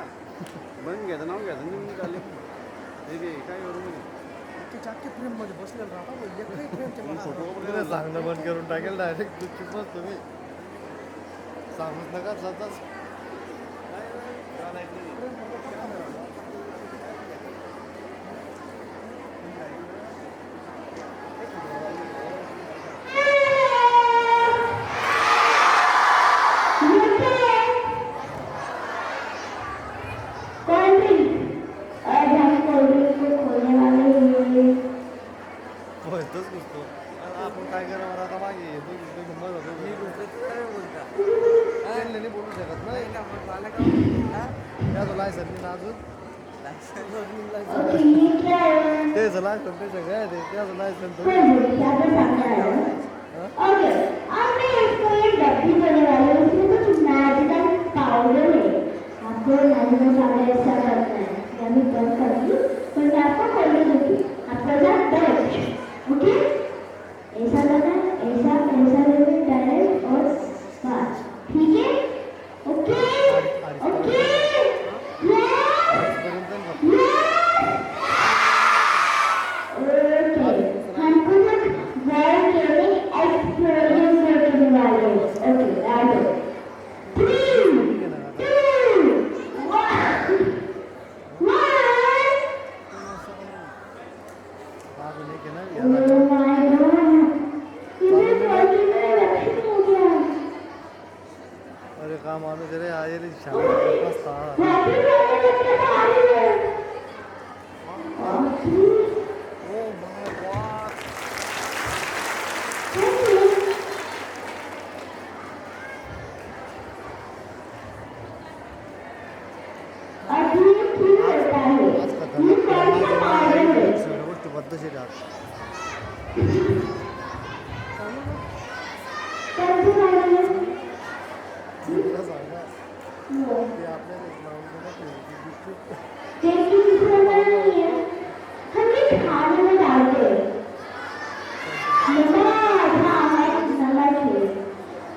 बंद घ्यायचं नाव घ्यायचं निघून निघाले. ठीक आहे काय करू मी ते चाक्के फ्रेम मध्ये बसलेलं राहता एकही फ्रेमच्या फोटो सांगणं बंद करून टाकेल डायरेक्ट चुपच तुम्ही सांगूच नका स्वतःच. तोच घुसतो आपण काय करावं आता मागे तो गंमत होतो. मी घुसतो काय बोलता नाही बोलू शकत नाही. त्याचं लायसन नाही ना अजून. त्याचं लायसन ते सगळं आहे ते त्याचं लायसन तो. हमने इसको एक डब्बी बने वाले उसमें कुछ मैजिकल पाउडर है। आपको मैजिकल पाउडर ऐसा करना है कि अभी बंद कर दूँ तो मैं आपको खोल दूँगी। आपका नाम दर्ज, ओके? ऐसा करना है, ऐसा लेना डायरेक्ट और बस, ठीक है? ओके? ओके? हमको ना वर्ल्ड के एक्सप्लोजन करने वाले हैं। Okay, right. 3, 2, 1, 1। आग लेके ना Oh my God! ये बॉडी में रखी हो गया। अरे काम आने तेरे आए रे शाम के पास था. हैप्पी बर्थडे के बारे में। Oh my God. अभी क्यों करता है? आज का ये कौन सा पागल है? सगळ्या गोष्टी बद्दलशी राहत. कौन सा पागल है? तुला सांगा ते आपल्याला लावून देणार देखिए दूसरा नहीं है। हम ये खाने में डालते हैं। नमक, हाँ नमक है।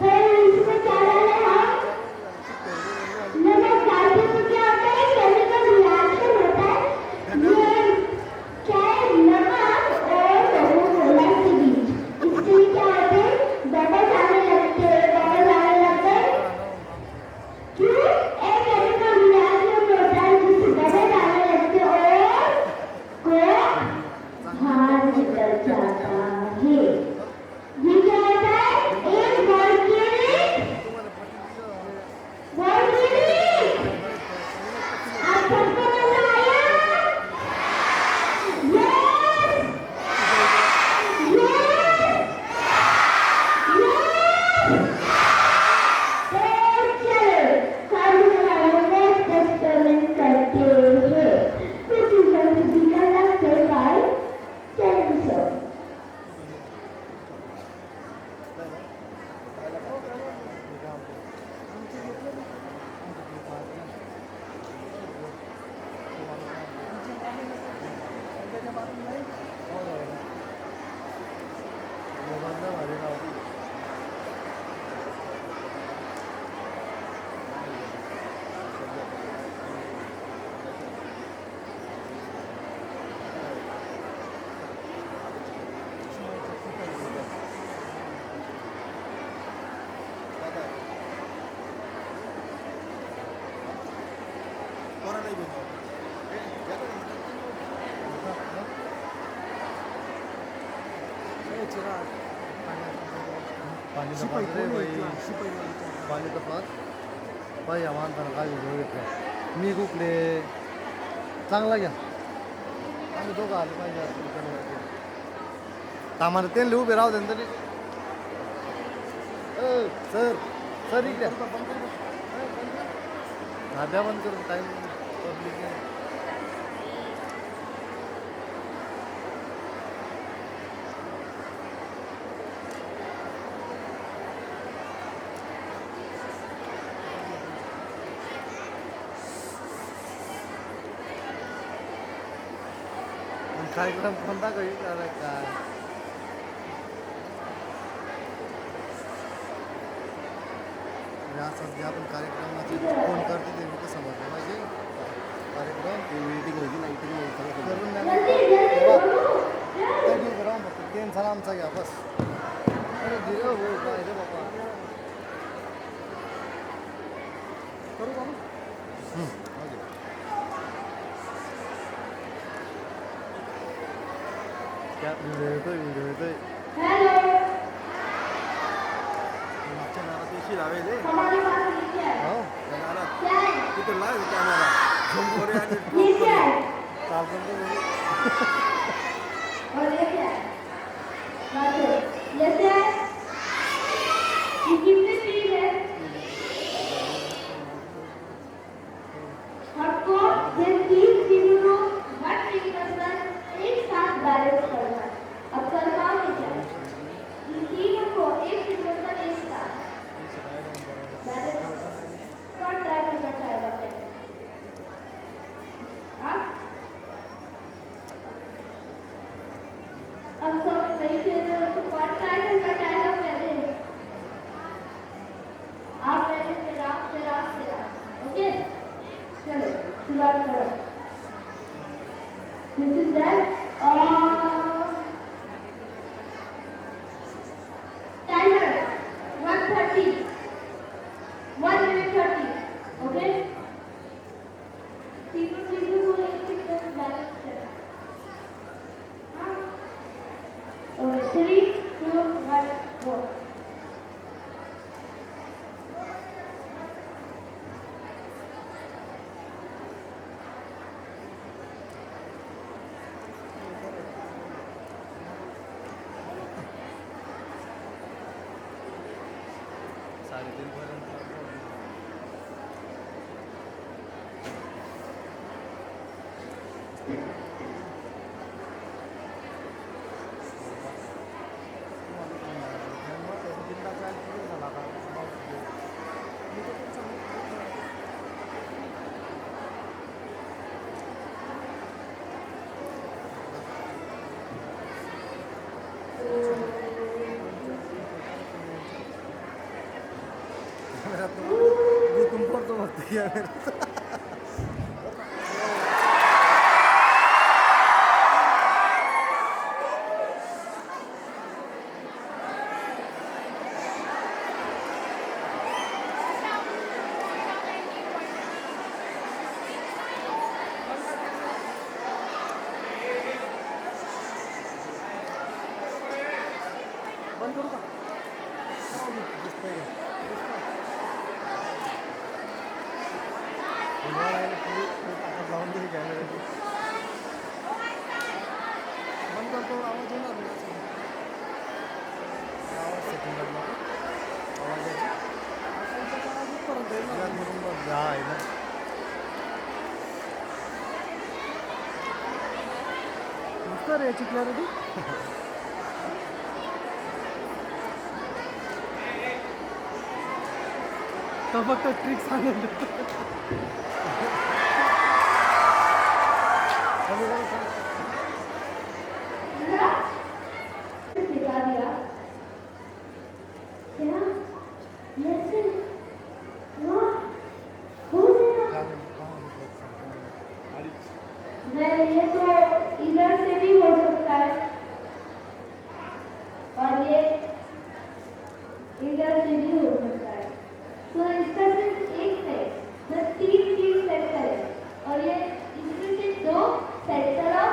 फिर इसमें क्या डालें हम? नमक डालने से क्या होता है? केमिकल रिएक्शन होता है। ये क्या है? नमक और कोका-कोला के बीच। इससे क्या होता है? बबल्स आने लगते हैं। क्यों? एक केमिकल रिएक्शन होता है जिससे बबल्स आने लगते हैं और कोक बाहर निकल जाता है। ये क्या होता है? एक वॉल्केनिक आप सबको मजा आया? Yes yes yes. चलो हम हमारा नेक्स्ट एक्सपेरिमेंट करते हैं। तो ट्यूशन से का लगते बाय टेलीविजन। चिराग पाणी शिपाई तपास रे कोण आहे बाई इथला? शिपाई वालीचा. पाणी तपास बाई या माणसानं काय व्हिडिओ घेतला मी कुठले चांगला घ्या आम्ही दोघं आले पाहिजे आम्हाला ते उभे राहू दे ना तरी सर सर इकडे हा द्या बंद करून टाईम पब्लिक कार्यक्रम कोणता काही काय या सध्या आपण कार्यक्रमाची फोन करते ते मी कसं समजलं पाहिजे कार्यक्रम ते वेटिंग होती लाईटिंग करून करा फक्त टेन झाला आमचा घ्या बस अरे दिलं हो काय रे बाबा करू का मग? क्या व्हिडिओ येतोय हेलो मागच्या नारात येशील हवे रे हमारे पास नीचे है हो त्या नारात क्या है तिथे लाईव्ह कॅमेरा झूम करे आणि ये क्या है चालतं ते घरी. और ये क्या है बाजू ये क्या है ये कितने स्ट्रीम है आपको ये 3 तीनों को 1% एक साथ बैलेंस करना है अब कंफर्म है क्या इन तीनों को 1% एक साथ बैलेंस कौन ट्राई करना चाहेगा आप अब सब सही खेल रहे हो तो कौन ट्राई करना चाहेगा पहले आप पहले फिर आप ओके चलो शुरुआत करो दिस इज दैट टाइमर 1:30 1:30 ओके तीनों चीजों को एक तरफ बैलेंस करना हाँ और 3 2 1 go मी तुम पडतो फक्त कॅमेरा बंद करू का लावून दिली कॅमेरा बंद करतो आवाज येणार नाही असं. आवाज सेकंदात आवाज आता इथं आवाज इथपर्यंत येणार नाही. आहे ना नुसतं रे याची क्लॅरिटी तर फक्त ट्रिक सांगून देतो सिखा दिया क्या यस वाह हो गया नहीं ये तो इधर से भी हो सकता है और ये इधर से भी हो सकता है तो इसका सिर्फ एक सेट बस 3 सेट करें और ये इसमें से 2 सेट करो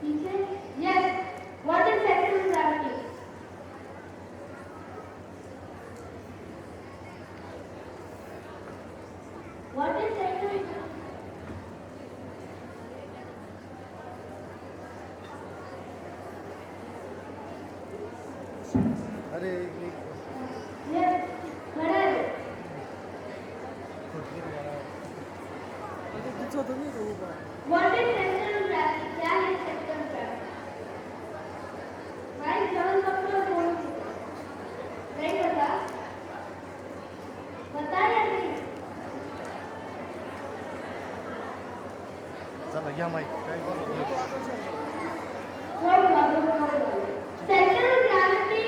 Teacher, yes. What is central gravity? What is central gravity? अरे एक Yes. खरं आहे. तिचं होतं नाही का उभा What is central gravity? क्या है central gravity? भाई जवळ पकड़ो फोन नहीं पता बता या नहीं चला घ्या माईक काय सेंट्रल ग्रेविटी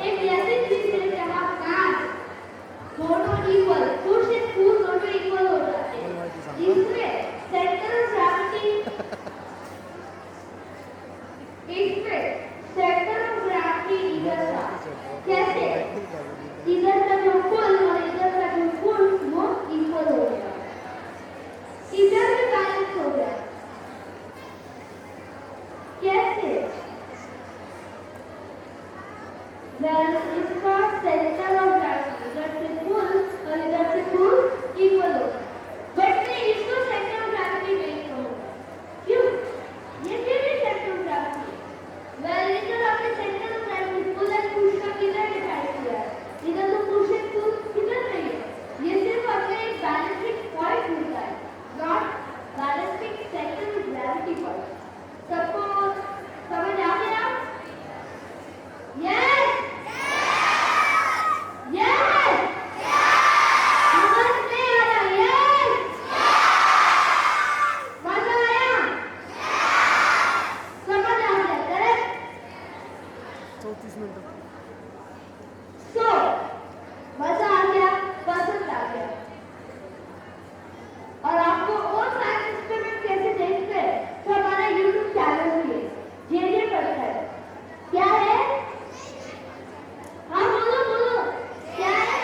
एक ऐसी चीज है जहाँ मास दोनों इक्वल कुछ से कुछ दोनों इक्वल हो जाते हैं इसमें सेंट्रल ग्रेविटी इधर था कैसे इधर का जो पुल और इधर का जो पुल वो इक्वल हो गया इधर भी बैलेंस हो गया कैसे Well, it's called center of gravity. इधर से pull और इधर से pull equal होगा. But मैं इसको center of gravity नहीं कहूँगा. क्यों? ये फिर भी center of gravity. Well, इधर आपने center of gravity pull and push का किधर डिसाइड किया है? इधर तो push and pull किधर नहीं है. ये सिर्फ आपने एक balancing point होता है. Not balancing center of gravity point. सबको समझ आ गया? Yes. Yes! समझ में आया? Yes! मजा आया? समझ आ गया, correct? 34 मिनटं So, मजा आ गया, पसंद आ गया। और आपको और साइंस एक्सपेरिमेंट कैसे देखते हैं तो हमारा YouTube चैनल भी है, जे पढ़ता है। क्या है? हाँ बोलो बोलो क्या है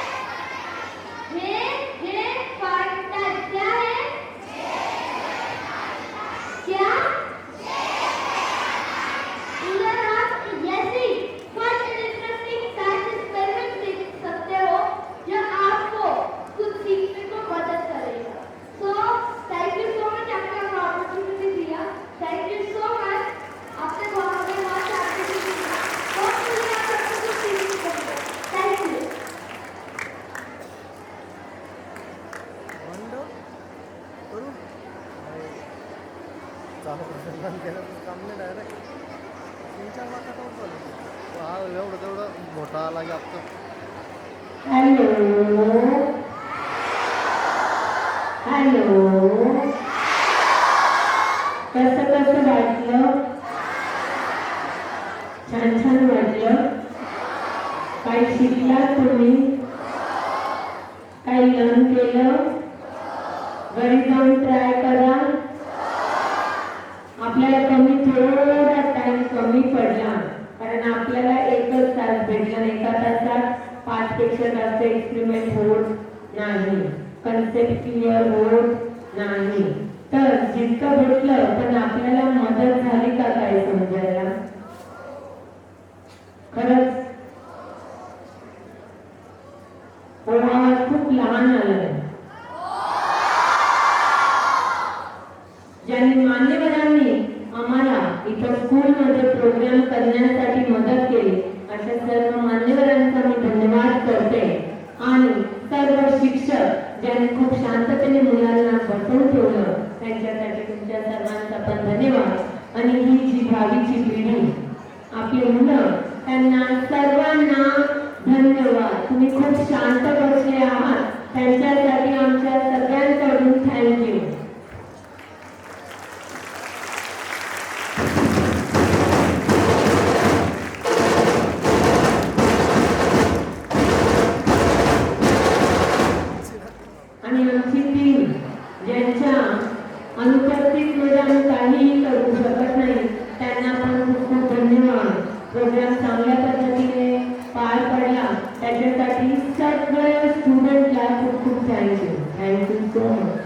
जे फाइटर क्या है क्या इधर आप ऐसी फर्स्ट इंटरेस्टिंग साइंस एक्सपेरिमेंट देख सकते हो जो आपको कुछ सीखने को मदद करेगा so thank you so much आपने हमें अपॉर्चुनिटी दिया थैंक यू सो मच आपने बहुत अपॉर्चुनिटी दिया बहुत मुझे आपसे कुछ सीखने को मिला थैंक यू बंद करू चालू बंद केलं तर काम नाही डायरेक्ट 3-4 वाजता काऊन चालू हा एवढं तेवढं मोठा आला की आपलं हॅलो कसं कसं वाटलं छान छान वाटलं काही शिकला तुम्ही काही लर्न केलं घरी जाऊन ट्राय करा आपल्याला थोडा टाइम कमी पडला कारण आपल्याला एकच तास भेटला आणि एका तासात 5 पेक्षा जास्त एक्सपेरिमेंट होत नाही कन्सेप्ट क्लिअर होत नाही तर जितकं भेटलं पण आपल्याला मदत झाली का काय समजायला खरंच आवाज खूप लहान आलाय ज्यांनी मान्यवरांनी आम्हाला इथं स्कूलमध्ये प्रोग्राम करण्यासाठी मदत केली अशा सर्व मान्यवरांचा मी धन्यवाद करते आणि सर्व शिक्षक ज्यांनी खूप शांततेने मुलांना बसवून ठेवलं त्यांच्यासाठी तुमच्या सर्वांचा पण धन्यवाद आणि ही जी भावीची पिढी आपली मुलं त्यांना सर्वांना धन्यवाद तुम्ही खूप शांत बसले आहात त्यांच्यासाठी आमच्या सगळ्यांकडून थँक्यू आणि आमची टीम ज्यांच्या अनुपस्थितीमध्ये आम्ही काहीही करू शकत नाही त्यांना पण खूप खूप धन्यवाद प्रोग्राम चांगल्या पद्धतीने पार पडला त्याच्यासाठी सगळ्या स्टुडंटला खूप खूप थँक्यू सो मच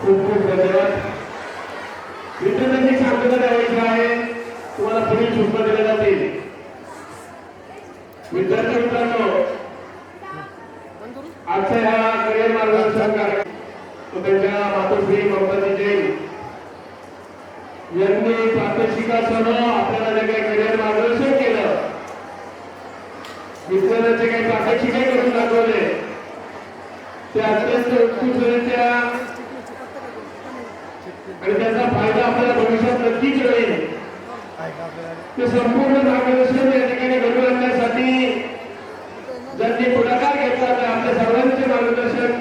खूप खूप धन्यवाद. विद्यार्थ्यांनी शांतता द्यायची आहे. तुम्हाला पुढील सूचना दिल्या जातील. विद्यार्थी मित्रांनो, आजच्या ह्या करिअर मार्गदर्शन कार्यक्रम त्यांच्या मातोश्री ममताजी जैन यांनी प्रात्यक्षिकासह आपल्याला जे काही करिअर मार्गदर्शन केलं, विद्यार्थ्यांचे काही प्रात्यक्षिके करून दाखवले, ते अत्यंत उत्कृष्टरित्या आणि त्याचा फायदा आपल्याला भविष्यात नक्कीच होईल. ते संपूर्ण मार्गदर्शन या ठिकाणी घडवून आणण्यासाठी ज्यांनी पुढाकार घेतला ते आपल्या सर्वांचे मार्गदर्शक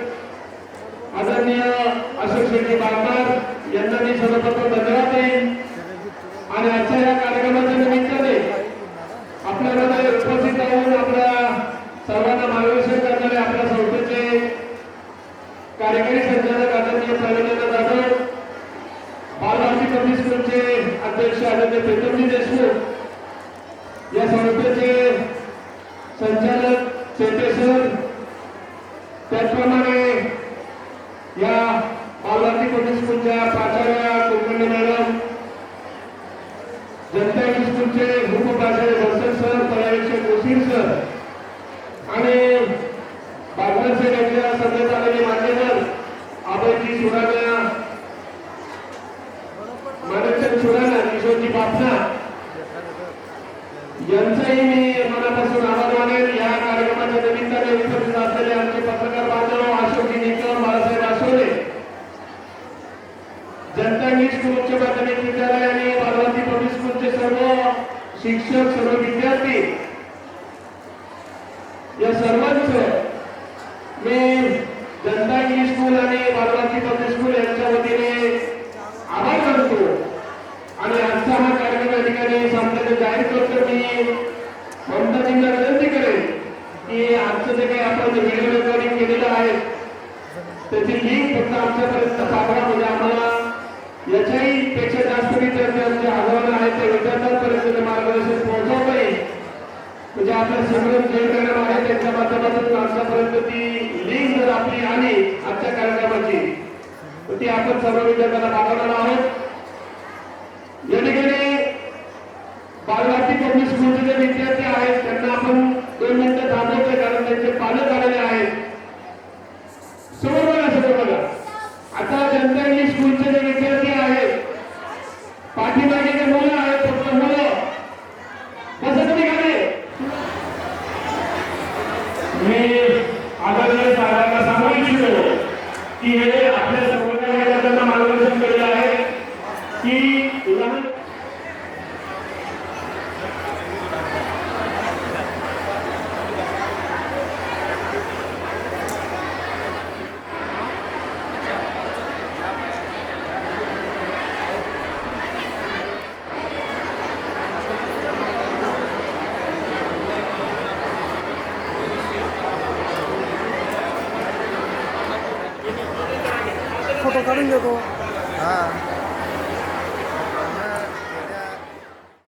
आदरणीय अशोक शेट्टी बागमार यांना मी सर्वप्रथम धन्यवाद देईन. आणि आजच्या या कार्यक्रमाच्या निमित्ताने आपल्यामध्ये उपस्थित राहून आपल्या सर्वांना मार्गदर्शन करणारे आपल्या संस्थेचे कार्यकारी संचालक आदरणीय प्रवीण जाधव, बालभारती पब्लिक स्कूलचे अध्यक्ष आदरणीय प्रीतमजी देशमुख, या संस्थेचे संचालक चेतेश्वर, त्याचप्रमाणे या बालभारती पब्लिक स्कूलच्या प्राचार्य कुलकर्णी मॅडम, जनता इंग्लिश स्कूलचे उपप्राचार्य बसर सर, पर्यवेक्षक मुसीर सर आणि बागवान सेठ यांच्या सभेत आलेले मान्यवर अभयजी सुराणा, मानवचंद सुराणा, किशोरजी बापना यांचाही मी मनापासून आभार मानेन. या कार्यक्रमाच्या निमित्ताने उपस्थित असलेले आमचे पत्रकार बांधव अशोकजी निकम, बाळासाहेब आसोले, जनता इंग्लिश स्कूल उच्च माध्यमिक विद्यालय आणि बालभारती पब्लिक स्कूलचे सर्व शिक्षक, सर्व विद्यार्थी, या सर्वांचं मी जनता इंग्लिश स्कूल आणि बालभारती पब्लिक स्कूल यांच्या वतीने आभार मानतो. आणि आजचा हा कार्यक्रम या ठिकाणी संपल्याचं जाहीर करतो. मी ममताजींना विनंती करेन की आजचं जे काही आपण व्हिडिओ रेकॉर्डिंग केलेलं आहे त्याची लिंक फक्त आमच्यापर्यंत पाठवा, म्हणजे आम्हाला याच्याही पेक्षा जास्त विद्यार्थी आमच्या आव्हानं आहेत त्या विद्यार्थ्यांपर्यंत मार्गदर्शन पोहोचवता येईल. म्हणजे आपल्या सिमरन जे मॅडम आहे त्यांच्या माध्यमातून आमच्यापर्यंत ती लिंक जर आपली आली आजच्या कार्यक्रमाची तर ती आपण सर्व विद्यार्थ्यांना पाठवणार आहोत. या ठिकाणी बालभारती पब्लिक स्कूलचे जे विद्यार्थी आहेत त्यांना आपण 2 मिनिटं थांबवतोय, कारण त्यांचे पालक आलेले आहेत. समोर बघा, समोर बघा. आता जनता इंग्लिश स्कूलचे जे विद्यार्थी आहेत, पाठीमागे जे मुलं आहेत, फक्त मुलं बसा तुम्ही खाली. मी आदरणीय साहेबांना सांगू इच्छितो की हे आपल्या सर्व विद्यार्थ्यांना मार्गदर्शन केलेलं आहे की उदाहरण फोटो काढून घेतो. हां